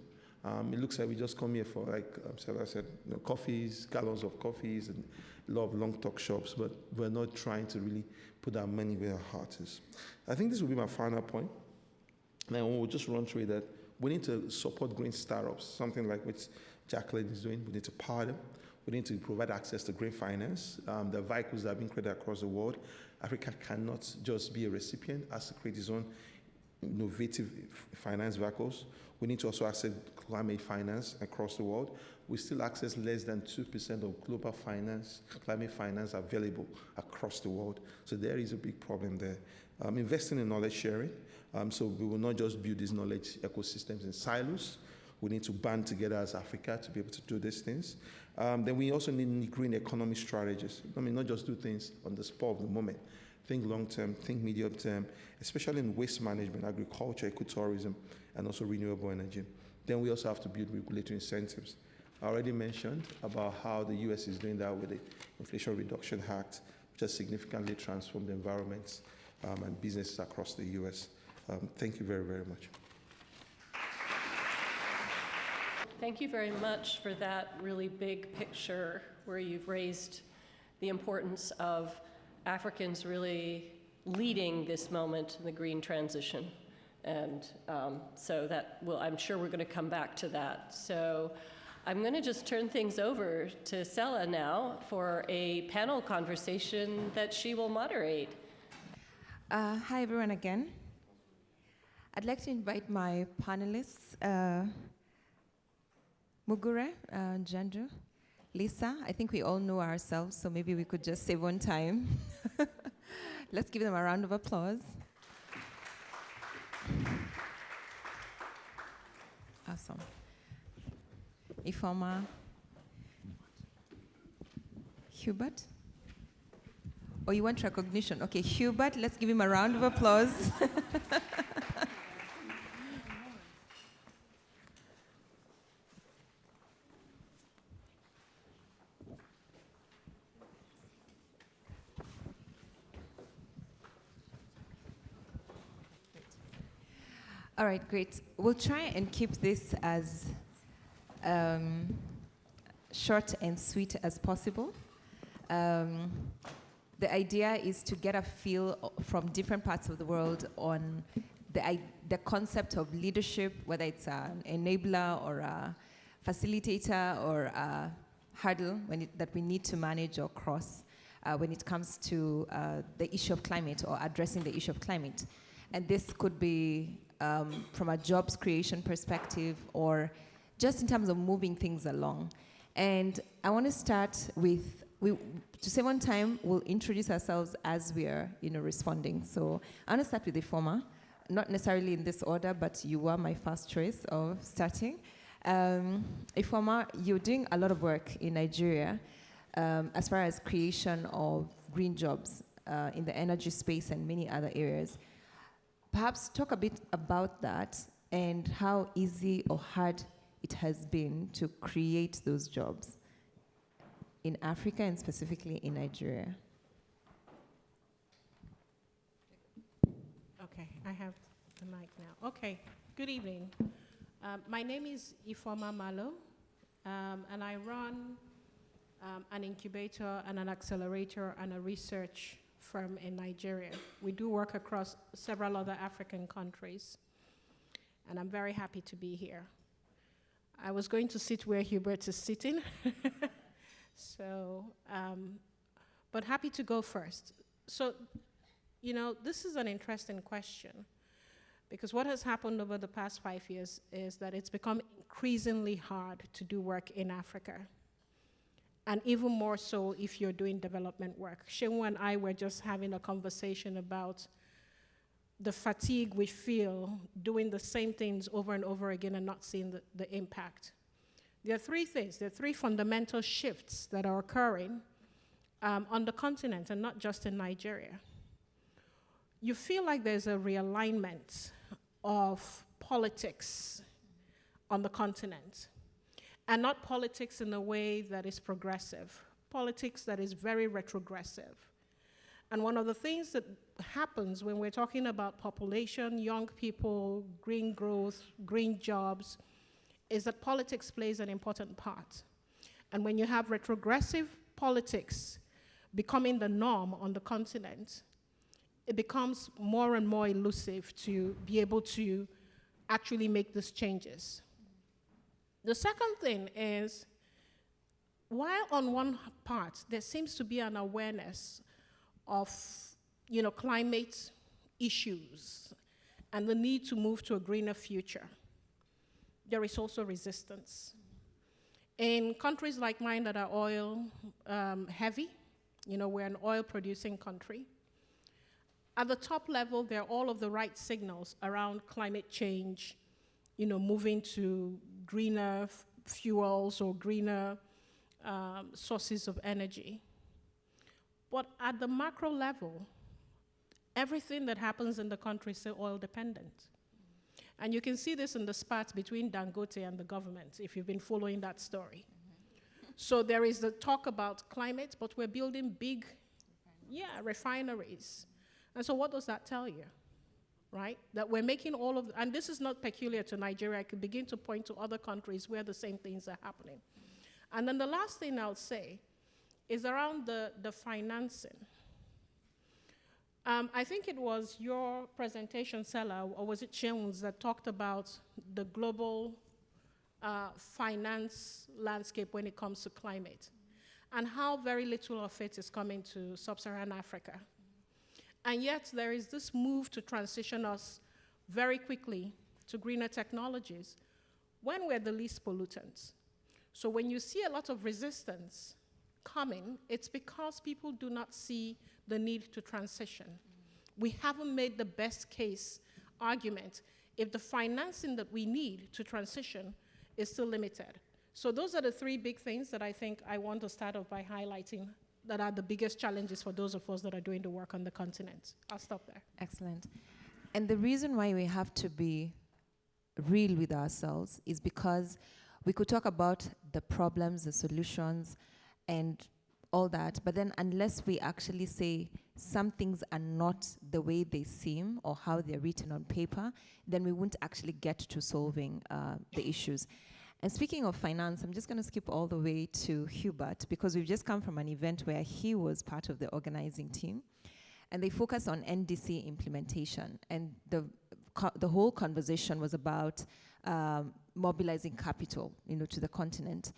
Speaker 5: It looks like we just come here for, like Sarah said, coffees, gallons of coffees, and a lot of long talk shops, but we're not trying to really put our money where our heart is. I think this will be my final point. Now, we'll just run through that. We need to support green startups, something like what Jacqueline is doing. We need to power them. We need to provide access to green finance. The vehicles that have been created across the world. Africa cannot just be a recipient, has to create its own innovative finance vehicles. We need to also access climate finance across the world. We still access less than 2% of global finance, climate finance available across the world. So there is a big problem there. Investing in knowledge sharing. So we will not just build these knowledge ecosystems in silos. We need to band together as Africa to be able to do these things. Then we also need green economy strategies. Not just do things on the spur of the moment. Think long-term, think medium-term, especially in waste management, agriculture, ecotourism, and also renewable energy. Then we also have to build regulatory incentives. I already mentioned about how the US is doing that with the Inflation Reduction Act, which has significantly transformed the environments and businesses across the US. Thank you very, very much.
Speaker 3: Thank you very much for that really big picture where you've raised the importance of Africans really leading this moment in the green transition. And so that will, I'm sure we're going to come back to that. So I'm going to just turn things over to Sela now for a panel conversation that she will moderate.
Speaker 2: Hi, everyone, again. I'd like to invite my panelists, Mugure, Janju, Lisa. I think we all know ourselves, so maybe we could just save on time. Let's give them a round of applause. Awesome. Ifoma. Hubert? Oh, you want recognition? Okay, Hubert, let's give him a round of applause. All right, great. We'll try and keep this as short and sweet as possible. The idea is to get a feel from different parts of the world on the concept of leadership, whether it's an enabler or a facilitator or a hurdle that we need to manage or cross when it comes to the issue of climate or addressing the issue of climate. And this could be from a jobs creation perspective or just in terms of moving things along. And I want to start with, to save on time, we'll introduce ourselves as we are responding. So I want to start with the former, not necessarily in this order, but you were my first choice of starting. Ifoma, you're doing a lot of work in Nigeria as far as creation of green jobs in the energy space and many other areas. Perhaps talk a bit about that and how easy or hard it has been to create those jobs in Africa and specifically in Nigeria.
Speaker 6: Okay, I have the mic now. Okay, good evening. My name is Ifoma Malo, and I run an incubator and an accelerator and a research firm in Nigeria. We do work across several other African countries, and I'm very happy to be here. I was going to sit where Hubert is sitting, so, but happy to go first. So, this is an interesting question, because what has happened over the past 5 years is that it's become increasingly hard to do work in Africa. And even more so if you're doing development work. Shemu and I were just having a conversation about the fatigue we feel doing the same things over and over again and not seeing the impact. There are three things, there are three fundamental shifts that are occurring on the continent and not just in Nigeria. You feel like there's a realignment of politics on the continent. And not politics in a way that is progressive, politics that is very retrogressive. And one of the things that happens when we're talking about population, young people, green growth, green jobs, is that politics plays an important part. And when you have retrogressive politics becoming the norm on the continent, it becomes more and more elusive to be able to actually make these changes. The second thing is, while on one part there seems to be an awareness of climate issues and the need to move to a greener future, there is also resistance. In countries like mine that are oil heavy, we're an oil producing country, at the top level, there are all of the right signals around climate change, moving to greener fuels or greener sources of energy. But at the macro level, everything that happens in the country is still oil dependent. And you can see this in the spat between Dangote and the government, if you've been following that story. So there is the talk about climate, but we're building big, refineries. And so what does that tell you, right? That we're making all of, and this is not peculiar to Nigeria, I could begin to point to other countries where the same things are happening. And then the last thing I'll say is around the financing. I think it was your presentation, Sela, or was it Cheun's, that talked about the global finance landscape when it comes to climate, and how very little of it is coming to sub-Saharan Africa. And yet there is this move to transition us very quickly to greener technologies when we're the least pollutants. So when you see a lot of resistance coming, it's because people do not see the need to transition. We haven't made the best case argument if the financing that we need to transition is still limited. So those are the three big things that I think I want to start off by highlighting that are the biggest challenges for those of us that are doing the work on the continent. I'll stop there.
Speaker 2: Excellent. And the reason why we have to be real with ourselves is because we could talk about the problems, the solutions, and all that, but then unless we actually say some things are not the way they seem or how they're written on paper, then we won't actually get to solving the issues. And speaking of finance, I'm just going to skip all the way to Hubert, because we've just come from an event where he was part of the organizing team, and they focus on NDC implementation. And the whole conversation was about mobilizing capital, to the continent.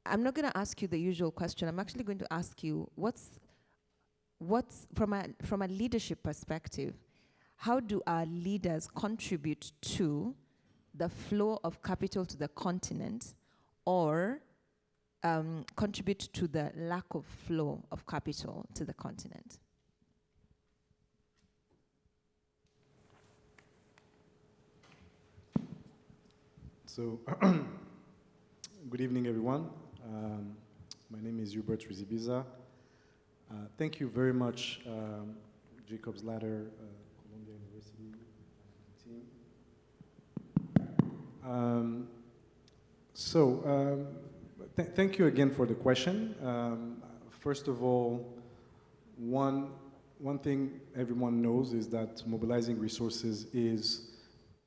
Speaker 2: I'm not going to ask you the usual question. I'm actually going to ask you, what's from a leadership perspective, how do our leaders contribute to the flow of capital to the continent, or contribute to the lack of flow of capital to the continent?
Speaker 7: So, good evening, everyone. My name is Hubert Rizibiza. Thank you very much, Jacob's Ladder, Columbia University team. Thank you again for the question. First of all, one thing everyone knows is that mobilizing resources is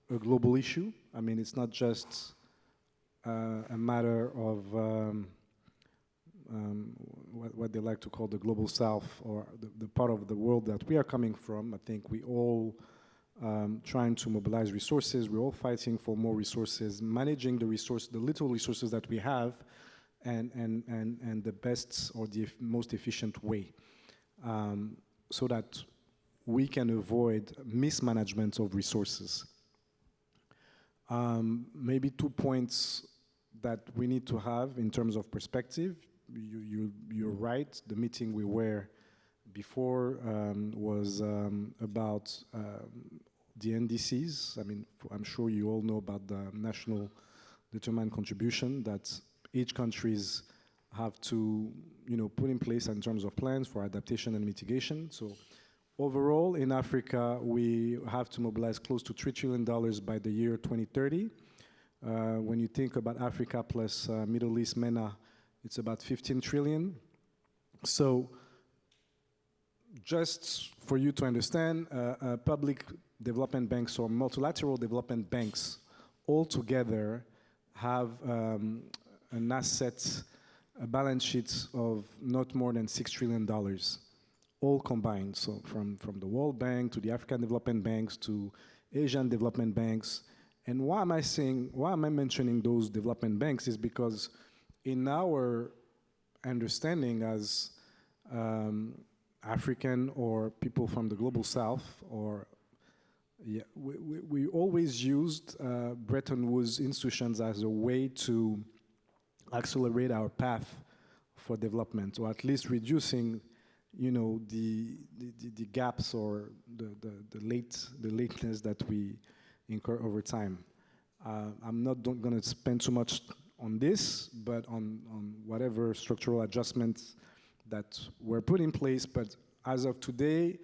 Speaker 7: a global issue. I mean, it's not just a matter of what they like to call the global south, or the part of the world that we are coming from. I think we all trying to mobilize resources. We're all fighting for more resources, managing the little resources that we have, and the best or the most efficient way, so that we can avoid mismanagement of resources. Maybe 2 points that we need to have in terms of perspective. You're right. The meeting we were before was about the NDCs. I mean, I'm sure you all know about the national determined contribution that each countries have to, put in place in terms of plans for adaptation and mitigation. So overall, in Africa, we have to mobilize close to $3 trillion by the year 2030. When you think about Africa plus Middle East, MENA, it's about 15 trillion. So just for you to understand, public development banks or multilateral development banks all together have an asset, a balance sheet of not more than $6 trillion, all combined. So from the World Bank to the African development banks to Asian development banks. And why am I mentioning those development banks is because in our understanding as African or people from the global south, or we always used Bretton Woods institutions as a way to accelerate our path for development, or at least reducing, the gaps or the lateness that we incur over time. I'm not going to spend too much on this, but on whatever structural adjustments that were put in place. But as of today,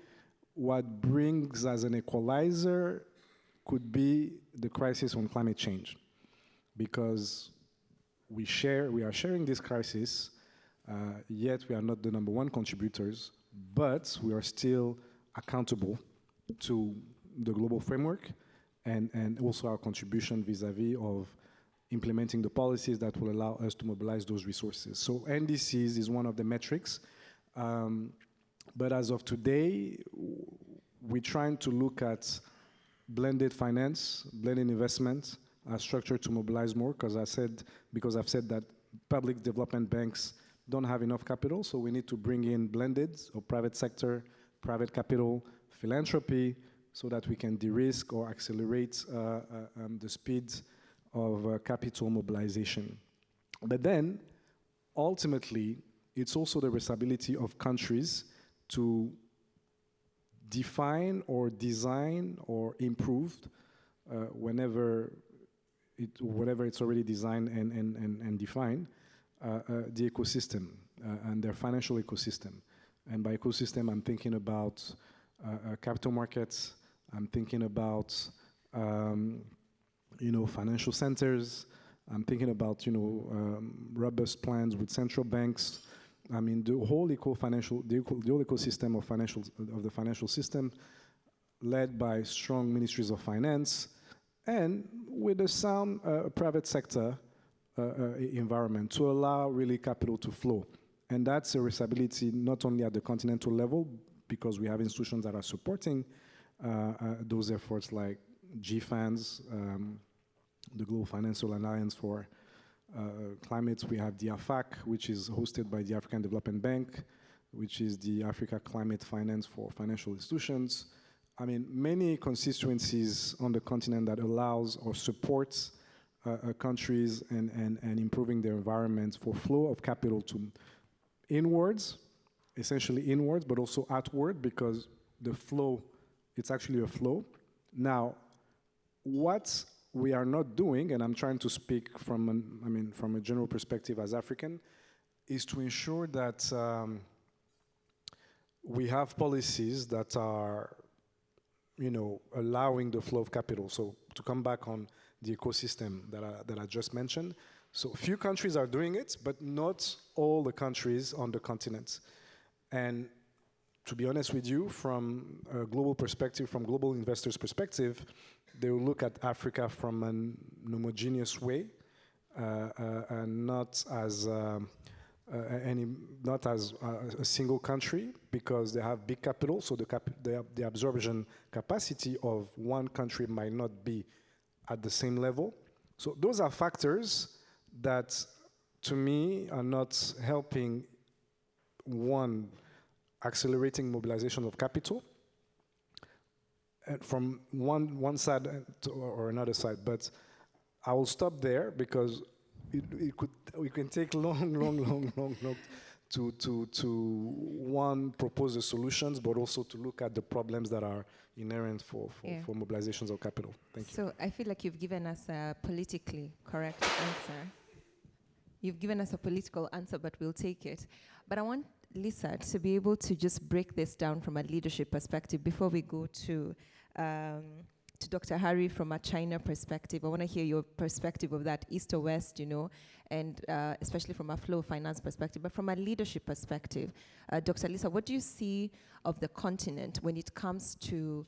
Speaker 7: what brings as an equalizer could be the crisis on climate change, because we are sharing this crisis, yet we are not the number one contributors, but we are still accountable to the global framework and also our contribution vis-a-vis of implementing the policies that will allow us to mobilize those resources. So NDCs is one of the metrics. But as of today, we're trying to look at blended finance, blended investment, structure to mobilize more, because I've said that public development banks don't have enough capital, so we need to bring in blended or private sector, private capital, philanthropy, so that we can de-risk or accelerate the speed of capital mobilization. But then, ultimately, it's also the responsibility of countries to define or design or improve whatever it's already designed and defined, the ecosystem and their financial ecosystem. And by ecosystem, I'm thinking about capital markets, I'm thinking about financial centers, I'm thinking about robust plans with central banks. I mean, the whole the whole ecosystem of the financial system, led by strong ministries of finance, and with a sound private sector environment to allow really capital to flow. And that's a responsibility not only at the continental level, because we have institutions that are supporting those efforts like GFANZ, the Global Financial Alliance for Climate. We have the AFAC, which is hosted by the African Development Bank, which is the Africa Climate Finance for Financial Institutions. I mean, many constituencies on the continent that allows or supports countries and improving their environments for flow of capital to inwards, essentially inwards, but also outward, because the flow, it's actually a flow. Now, what we are not doing, and I'm trying to speak from a general perspective as African, is to ensure that we have policies that are, allowing the flow of capital. So to come back on the ecosystem that I just mentioned, so few countries are doing it, but not all the countries on the continent. And to be honest with you, from a global perspective, from global investors' perspective, they will look at Africa from an homogeneous way, and not as a single country, because they have big capital, so the absorption capacity of one country might not be at the same level. So those are factors that, to me, are not helping, one, accelerating mobilization of capital, from one side or another side. But I will stop there, because we can take long to one, propose the solutions, but also to look at the problems that are inherent for mobilizations of capital. Thank you.
Speaker 2: So I feel like you've given us a politically correct answer. You've given us a political answer, but we'll take it. But I want Lisa to be able to just break this down from a leadership perspective before we go to Dr. Harry from a China perspective. I want to hear your perspective of that, east or west, and especially from a flow of finance perspective, but from a leadership perspective. Dr. Lisa, what do you see of the continent when it comes to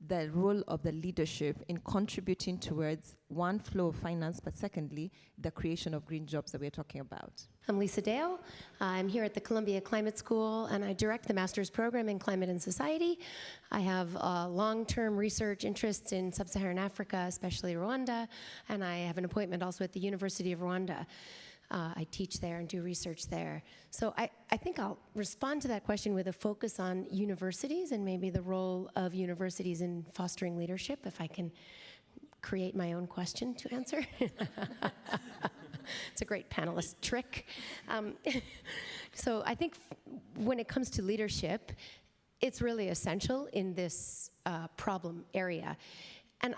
Speaker 2: the role of the leadership in contributing towards, one, flow of finance, but secondly, the creation of green jobs that we're talking about?
Speaker 8: I'm Lisa Dale. I'm here at the Columbia Climate School, and I direct the master's program in climate and society. I have long-term research interests in sub-Saharan Africa, especially Rwanda, and I have an appointment also at the University of Rwanda. I teach there and do research there. So I think I'll respond to that question with a focus on universities and maybe the role of universities in fostering leadership, if I can create my own question to answer. It's a great panelist trick. So I think when it comes to leadership, it's really essential in this problem area. And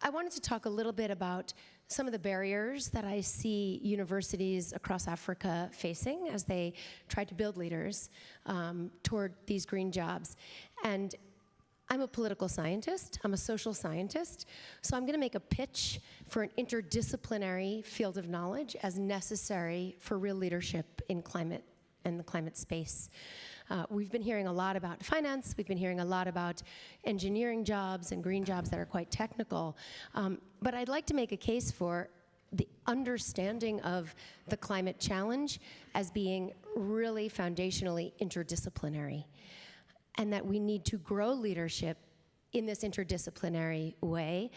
Speaker 8: I wanted to talk a little bit about some of the barriers that I see universities across Africa facing as they try to build leaders toward these green jobs. And I'm a political scientist, I'm a social scientist, so I'm gonna make a pitch for an interdisciplinary field of knowledge as necessary for real leadership in climate and the climate space. We've been hearing a lot about finance, we've been hearing a lot about engineering jobs and green jobs that are quite technical, but I'd like to make a case for the understanding of the climate challenge as being really foundationally interdisciplinary, and that we need to grow leadership in this interdisciplinary way.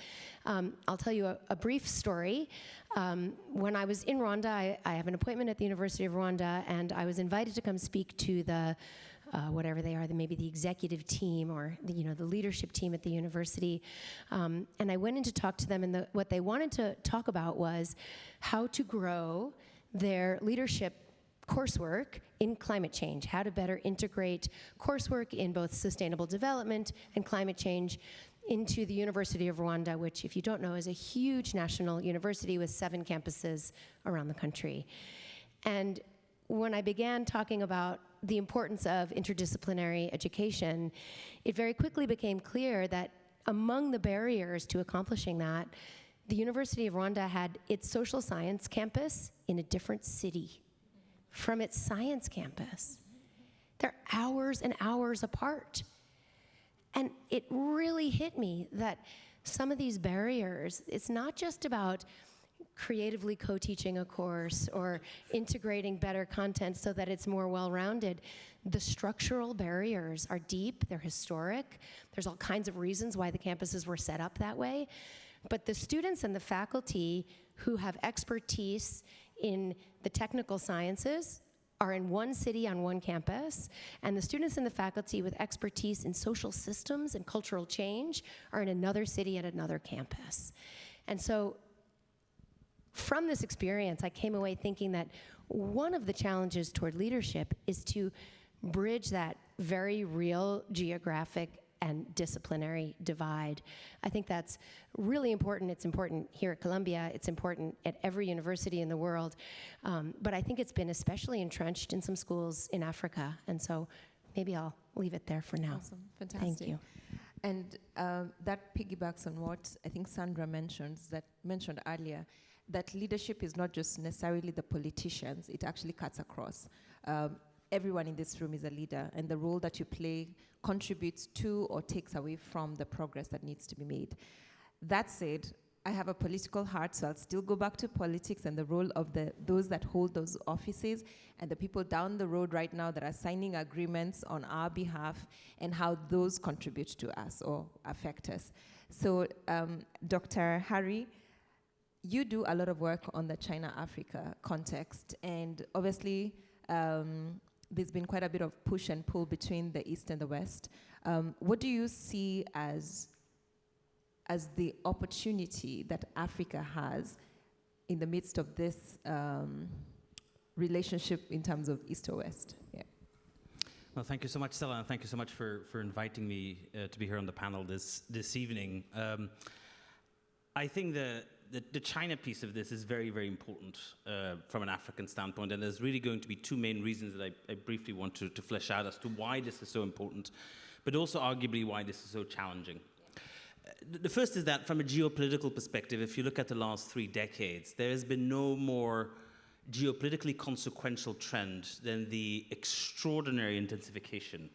Speaker 8: I'll tell you a brief story. When I was in Rwanda, I have an appointment at the University of Rwanda, and I was invited to come speak to the, whatever they are, maybe the executive team or the leadership team at the university. And I went in to talk to them, and what they wanted to talk about was how to grow their leadership coursework in climate change, how to better integrate coursework in both sustainable development and climate change into the University of Rwanda, which, if you don't know, is a huge national university with 7 campuses around the country. And when I began talking about the importance of interdisciplinary education, it very quickly became clear that among the barriers to accomplishing that, the University of Rwanda had its social science campus in a different city from its science campus. They're hours and hours apart. And it really hit me that some of these barriers, it's not just about creatively co-teaching a course or integrating better content so that it's more well-rounded. The structural barriers are deep, they're historic. There's all kinds of reasons why the campuses were set up that way. But the students and the faculty who have expertise in the technical sciences are in one city on one campus, and the students and the faculty with expertise in social systems and cultural change are in another city at another campus. And so from this experience, I came away thinking that one of the challenges toward leadership is to bridge that very real geographic and disciplinary divide. I think that's really important. It's important here at Columbia. It's important at every university in the world. But I think it's been especially entrenched in some schools in Africa. And so maybe I'll leave it there for now.
Speaker 2: Awesome, fantastic.
Speaker 8: Thank you.
Speaker 2: And that piggybacks on what I think Sandra mentioned earlier, that leadership is not just necessarily the politicians, it actually cuts across. Everyone in this room is a leader, and the role that you play contributes to or takes away from the progress that needs to be made. That said, I have a political heart, so I'll still go back to politics and the role of those that hold those offices and the people down the road right now that are signing agreements on our behalf and how those contribute to us or affect us. So, Dr. Harry, you do a lot of work on the China-Africa context, and obviously, there's been quite a bit of push and pull between the East and the West. What do you see as the opportunity that Africa has in the midst of this relationship in terms of East or West? Yeah.
Speaker 9: Well, thank you so much, Stella, and thank you so much for inviting me to be here on the panel this evening. I think the China piece of this is very, very important from an African standpoint, and there's really going to be 2 main reasons that I briefly want to flesh out as to why this is so important, but also arguably why this is so challenging. The first is that from a geopolitical perspective, if you look at the last 3 decades, there has been no more geopolitically consequential trend than the extraordinary intensification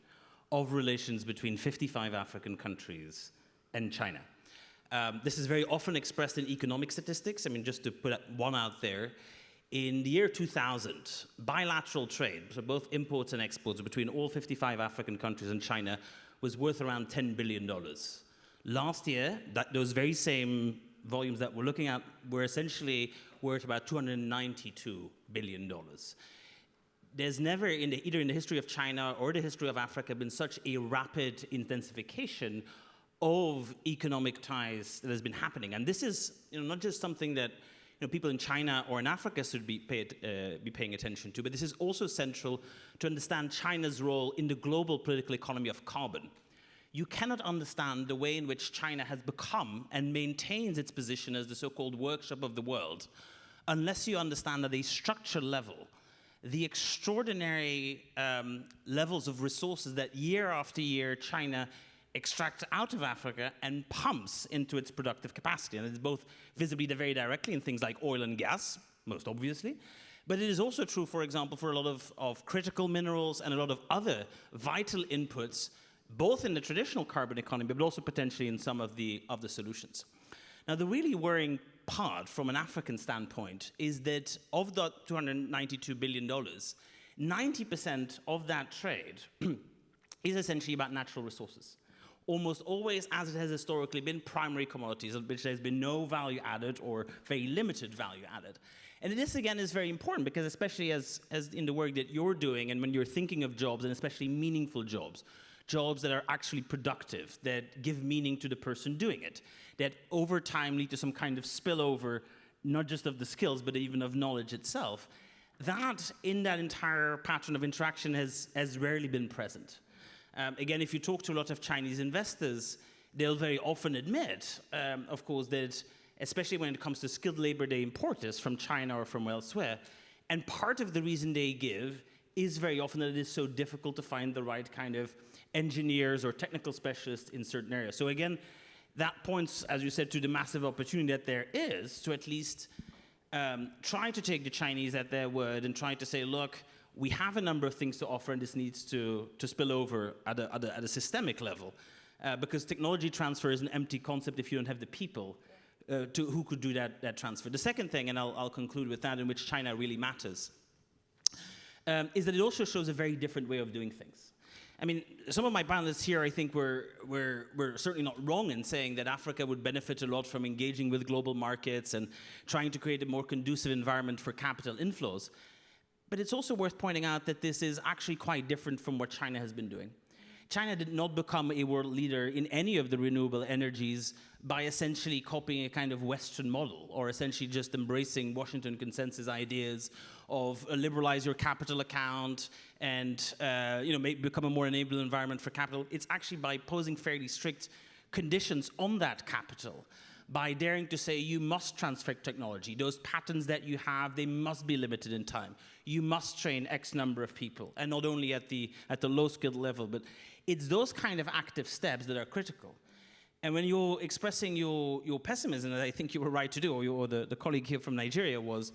Speaker 9: of relations between 55 African countries and China. This is very often expressed in economic statistics. I mean, just to put one out there, in the year 2000, bilateral trade, so both imports and exports between all 55 African countries and China, was worth around $10 billion. Last year, those very same volumes that we're looking at were essentially worth about $292 billion. There's never, either in the history of China or the history of Africa, been such a rapid intensification of economic ties that has been happening. And this is not just something that people in China or in Africa should be paying attention to, but this is also central to understand China's role in the global political economy of carbon. You cannot understand the way in which China has become and maintains its position as the so-called workshop of the world unless you understand at a structural level the extraordinary levels of resources that year after year China extracts out of Africa and pumps into its productive capacity. And it's both visibly very directly in things like oil and gas, most obviously, but it is also true, for example, for a lot of critical minerals and a lot of other vital inputs, both in the traditional carbon economy, but also potentially in some of the solutions. Now, the really worrying part from an African standpoint is that of the $292 billion, 90% of that trade is essentially about natural resources. Almost always, as it has historically been, primary commodities, of which there's been no value added or very limited value added. And this, again, is very important because especially as in the work that you're doing and when you're thinking of jobs, and especially meaningful jobs, jobs that are actually productive, that give meaning to the person doing it, that over time lead to some kind of spillover, not just of the skills, but even of knowledge itself, that in that entire pattern of interaction has rarely been present. Again, if you talk to a lot of Chinese investors, they'll very often admit, of course, that especially when it comes to skilled labor, they import this from China or from elsewhere. And part of the reason they give is very often that it is so difficult to find the right kind of engineers or technical specialists in certain areas. So again, that points, as you said, to the massive opportunity that there is to at least try to take the Chinese at their word and try to say, look, we have a number of things to offer and this needs to spill over at a systemic level. Because technology transfer is an empty concept if you don't have the people who could do that transfer. The second thing, and I'll conclude with that, in which China really matters, is that it also shows a very different way of doing things. I mean, some of my panelists here, I think, were certainly not wrong in saying that Africa would benefit a lot from engaging with global markets and trying to create a more conducive environment for capital inflows. But it's also worth pointing out that this is actually quite different from what China has been doing. China did not become a world leader in any of the renewable energies by essentially copying a kind of Western model or essentially just embracing Washington consensus ideas of liberalize your capital account and become a more enabling environment for capital. It's actually by posing fairly strict conditions on that capital, by daring to say you must transfer technology. Those patents that you have, they must be limited in time. You must train X number of people, and not only at the low-skilled level, but it's those kind of active steps that are critical. And when you're expressing your pessimism, that I think you were right to do, or the colleague here from Nigeria was,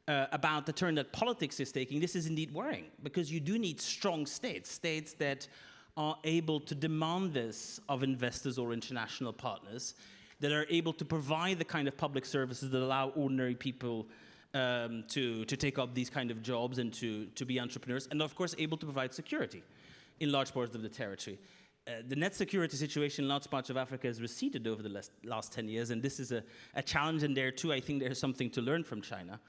Speaker 9: about the turn that politics is taking, this is indeed worrying, because you do need strong states that are able to demand this of investors or international partners, that are able to provide the kind of public services that allow ordinary people to take up these kind of jobs and to be entrepreneurs, and of course able to provide security in large parts of the territory. The net security situation in large parts of Africa has receded over the last 10 years, and this is a challenge, and there too I think there's something to learn from China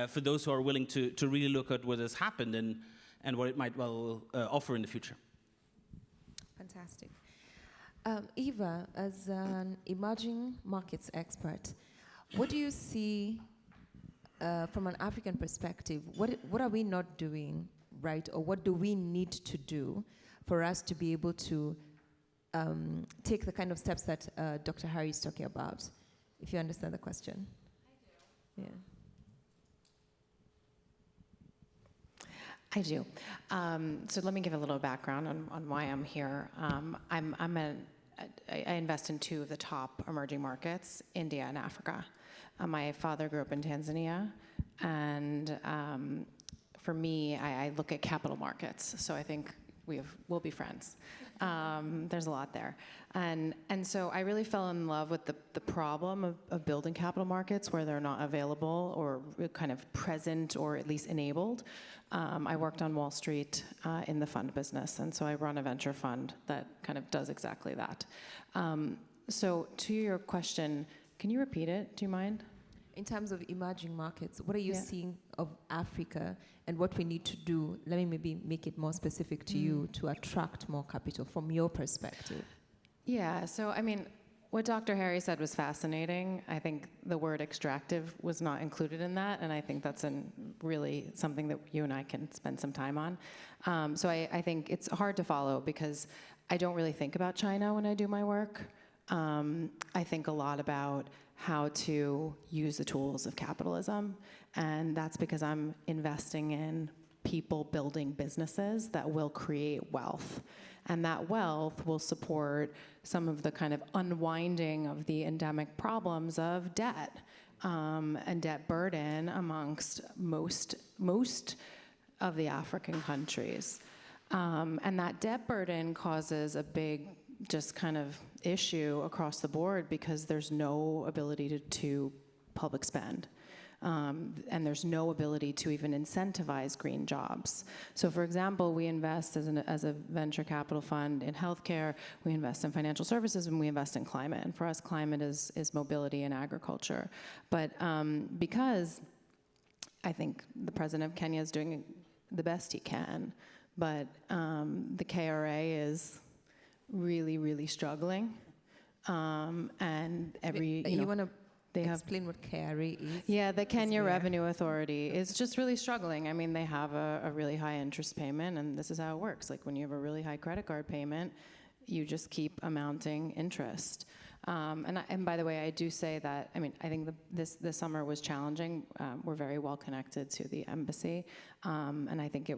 Speaker 9: for those who are willing to really look at what has happened and what it might well offer in the future.
Speaker 2: Fantastic. Eva, as an emerging markets expert, what do you see from an African perspective? What are we not doing right, or what do we need to do for us to be able to take the kind of steps that Dr. Harry is talking about, if you understand the question? I do.
Speaker 10: I do. So let me give a little background on why I'm here. I invest in two of the top emerging markets, India and Africa. My father grew up in Tanzania, and for me, I look at capital markets. So I think we'll be friends. There's a lot there. And so I really fell in love with the problem of building capital markets where they're not available or kind of present or at least enabled. I worked on Wall Street in the fund business, and so I run a venture fund that kind of does exactly that. So to your question, can you repeat it? Do you mind?
Speaker 11: In terms of emerging markets, what are you
Speaker 10: Yeah.
Speaker 11: seeing of Africa and what we need to do? Let me maybe make it more specific to you to attract more capital from your perspective.
Speaker 10: Yeah, so I mean, what Dr. Harry said was fascinating. I think the word extractive was not included in that, and I think that's really something that you and I can spend some time on. So I think it's hard to follow because I don't really think about China when I do my work. I think a lot about how to use the tools of capitalism, and that's because I'm investing in people building businesses that will create wealth. And that wealth will support some of the kind of unwinding of the endemic problems of debt and debt burden amongst most of the African countries. And that debt burden causes a big just kind of issue across the board because there's no ability to public spend. And there's no ability to even incentivize green jobs. So for example, we invest as a venture capital fund in healthcare, we invest in financial services, and we invest in climate. And for us, climate is mobility and agriculture. But because I think the president of Kenya is doing the best he can, but the KRA is really, really struggling. And
Speaker 11: you want to explain what KRA is?
Speaker 10: Yeah, the Kenya Revenue Authority is just really struggling. I mean, they have a really high interest payment, and this is how it works. Like when you have a really high credit card payment, you just keep amounting interest. And by the way, I do say that, I mean, I think this summer was challenging. We're very well connected to the embassy. And I think he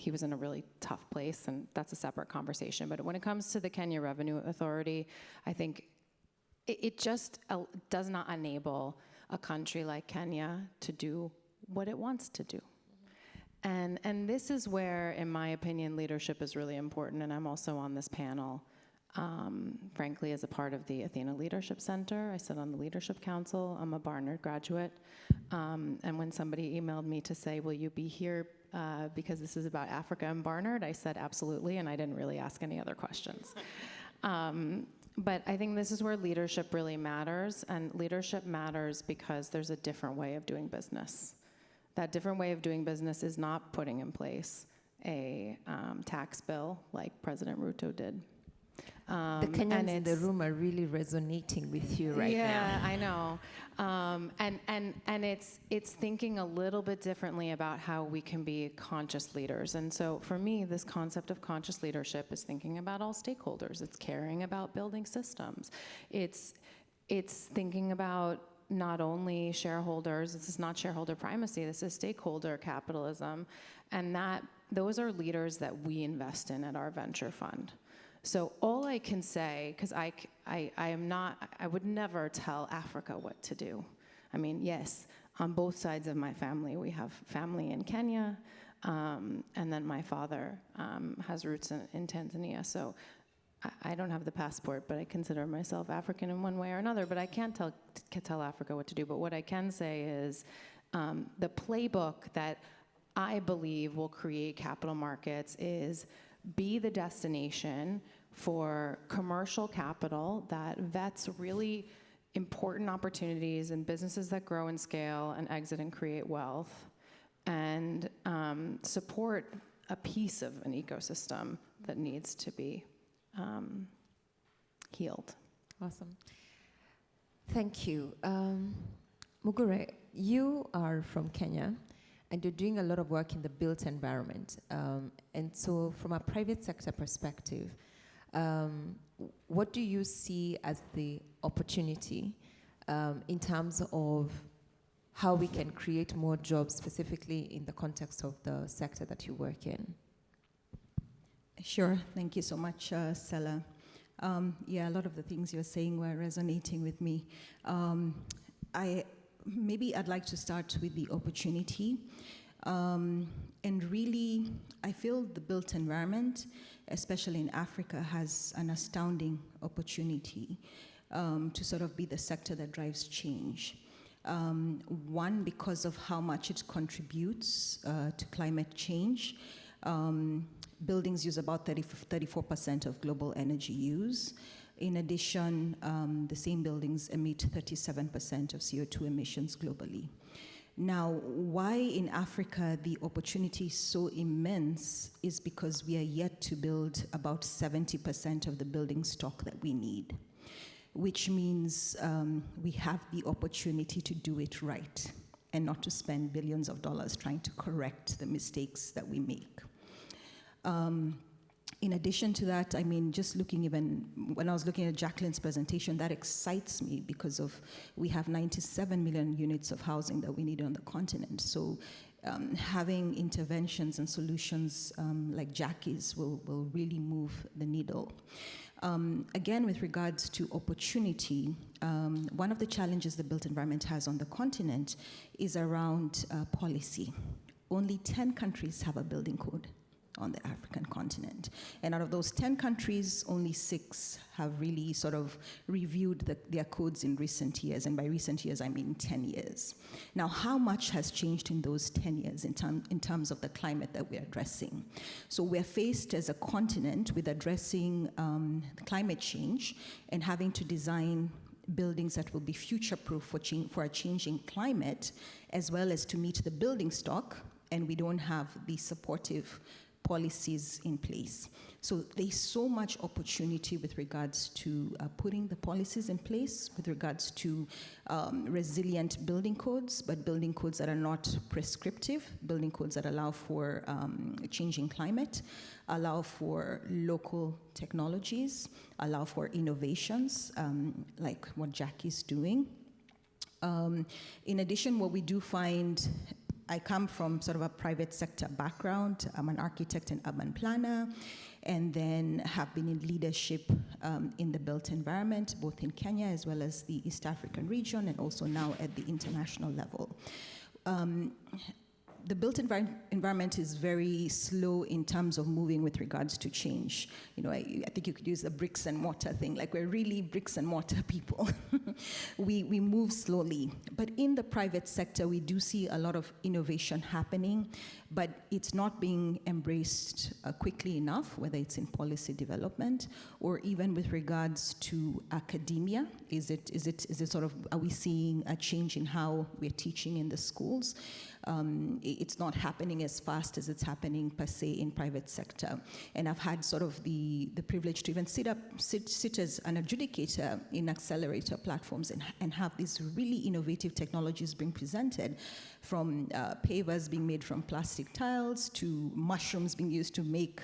Speaker 10: was in a really tough place, and that's a separate conversation. But when it comes to the Kenya Revenue Authority, I think it just does not enable a country like Kenya to do what it wants to do. And this is where, in my opinion, leadership is really important. And I'm also on this panel, frankly, as a part of the Athena Leadership Center. I sit on the Leadership Council. I'm a Barnard graduate. And when somebody emailed me to say, will you be here because this is about Africa and Barnard, I said absolutely, and I didn't really ask any other questions. But I think this is where leadership really matters, and leadership matters because there's a different way of doing business. That different way of doing business is not putting in place a tax bill like President Ruto did.
Speaker 11: The Kenyans in the room are really resonating with you right now.
Speaker 10: Yeah, I know. And it's thinking a little bit differently about how we can be conscious leaders. And so for me, this concept of conscious leadership is thinking about all stakeholders. It's caring about building systems. It's thinking about not only shareholders, this is not shareholder primacy, this is stakeholder capitalism. And those are leaders that we invest in at our venture fund. So all I can say, because I would never tell Africa what to do. I mean, yes, on both sides of my family, we have family in Kenya, and then my father has roots in Tanzania. So I don't have the passport, but I consider myself African in one way or another. But I can't tell Africa what to do. But what I can say is the playbook that I believe will create capital markets is be the destination for commercial capital that vets really important opportunities and businesses that grow and scale and exit and create wealth, and support a piece of an ecosystem that needs to be healed.
Speaker 11: Awesome. Thank you. Mugure, you are from Kenya, and you're doing a lot of work in the built environment. And so from a private sector perspective, what do you see as the opportunity in terms of how we can create more jobs, specifically in the context of the sector that you work in?
Speaker 12: Sure. Thank you so much, Stella. Yeah, a lot of the things you're saying were resonating with me. Maybe I'd like to start with the opportunity. And really, I feel the built environment, especially in Africa, has an astounding opportunity to sort of be the sector that drives change. One, because of how much it contributes to climate change. Buildings use about 34% of global energy use. In addition, the same buildings emit 37% of CO2 emissions globally. Now, why in Africa the opportunity is so immense is because we are yet to build about 70% of the building stock that we need, which means we have the opportunity to do it right and not to spend billions of dollars trying to correct the mistakes that we make. In addition to that, I mean, just looking even, when I was looking at Jacqueline's presentation, that excites me because we have 97 million units of housing that we need on the continent. So having interventions and solutions like Jackie's will really move the needle. Again, with regards to opportunity, one of the challenges the built environment has on the continent is around policy. Only 10 countries have a building code on the African continent. And out of those 10 countries, only 6 have really sort of reviewed their codes in recent years. And by recent years, I mean 10 years. Now, how much has changed in those 10 years in terms of the climate that we're addressing? So we're faced as a continent with addressing climate change and having to design buildings that will be future-proof for a changing climate, as well as to meet the building stock, and we don't have the supportive policies in place. So there's so much opportunity with regards to putting the policies in place, with regards to resilient building codes, but building codes that are not prescriptive, building codes that allow for a changing climate, allow for local technologies, allow for innovations, like what Jackie's doing. In addition, what we do find, I come from sort of a private sector background. I'm an architect and urban planner, and then have been in leadership in the built environment, both in Kenya as well as the East African region, and also now at the international level. The built environment is very slow in terms of moving with regards to change. You know, I think you could use the bricks and mortar thing, like we're really bricks and mortar people. we move slowly. But in the private sector, we do see a lot of innovation happening, but it's not being embraced quickly enough, whether it's in policy development or even with regards to academia. Is it sort of, are we seeing a change in how we're teaching in the schools? It's not happening as fast as it's happening per se in private sector. And I've had sort of the privilege to even sit as an adjudicator in accelerator platforms and have these really innovative technologies being presented, from pavers being made from plastic tiles to mushrooms being used to make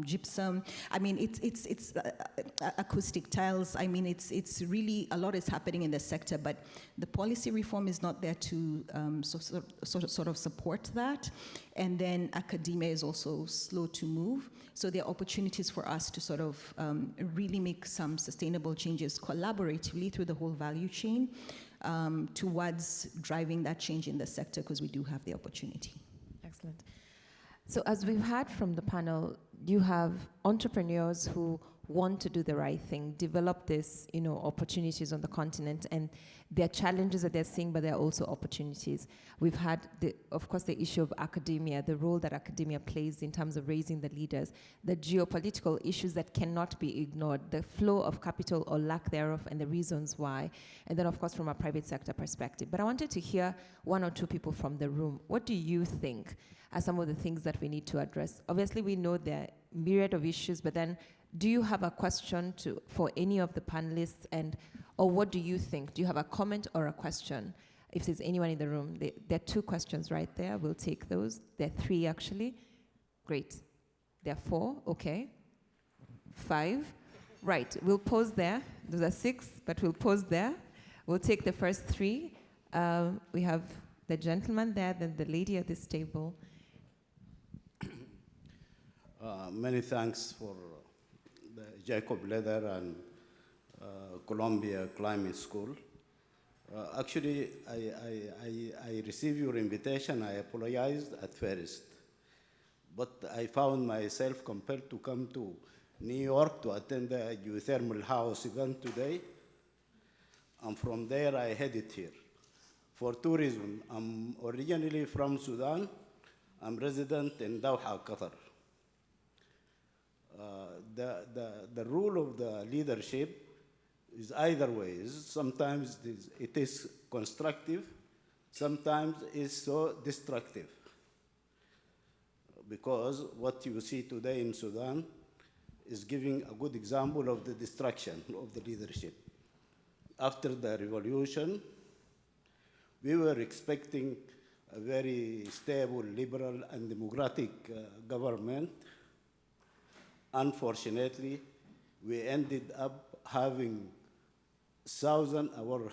Speaker 12: gypsum. I mean, it's acoustic tiles. I mean, it's really, a lot is happening in the sector, but the policy reform is not there to sort of support that. And then academia is also slow to move. So there are opportunities for us to sort of really make some sustainable changes collaboratively through the whole value chain towards driving that change in the sector, because we do have the opportunity.
Speaker 11: Excellent. So as we've heard from the panel, you have entrepreneurs who want to do the right thing, develop this, opportunities on the continent, and there are challenges that they're seeing, but there are also opportunities. We've had, of course, the issue of academia, the role that academia plays in terms of raising the leaders, the geopolitical issues that cannot be ignored, the flow of capital or lack thereof, and the reasons why, and then, of course, from a private sector perspective. But I wanted to hear one or two people from the room. What do you think are some of the things that we need to address? Obviously, we know there are a myriad of issues, but then do you have a question for any of the panelists, or what do you think? Do you have a comment or a question? If there's anyone in the room, there are 2 questions right there. We'll take those. There are 3 actually. Great. There are 4. Okay. 5. Right. We'll pause there. Those are 6, but we'll pause there. We'll take the first 3. We have the gentleman there, then the lady at this table.
Speaker 13: Many thanks for the Jacob Leather and Columbia Climate School. Actually, I received your invitation. I apologized at first, but I found myself compelled to come to New York to attend the Geothermal House event today. And from there, I headed here for 2 reasons. I'm originally from Sudan. I'm resident in Doha, Qatar. The role of the leadership is either ways. Sometimes it is constructive, sometimes it's so destructive. Because what you see today in Sudan is giving a good example of the destruction of the leadership. After the revolution, we were expecting a very stable, liberal, and democratic government. Unfortunately, we ended up having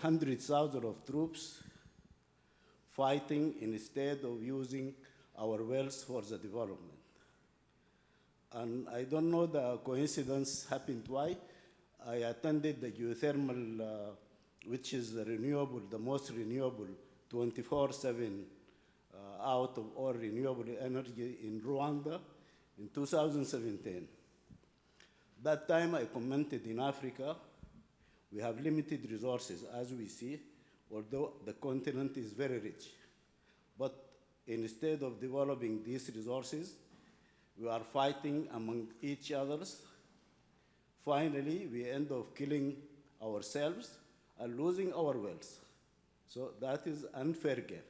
Speaker 13: hundreds of thousands of troops fighting instead of using our wells for the development. And I don't know the coincidence happened why. I attended the geothermal, which is renewable, the most renewable, 24/7 out of all renewable energy in Rwanda in 2017. That time I commented in Africa, we have limited resources as we see, although the continent is very rich. But instead of developing these resources, we are fighting among each other. Finally, we end up killing ourselves and losing our wells. So that is unfair game.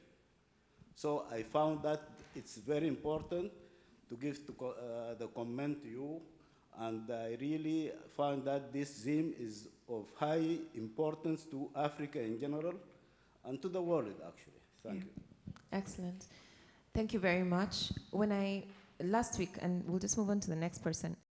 Speaker 13: So I found that it's very important to give the comment to you, and I really found that this theme is of high importance to Africa in general and to the world, actually. Thank you.
Speaker 11: Excellent. Thank you very much. Last week, and we'll just move on to the next person.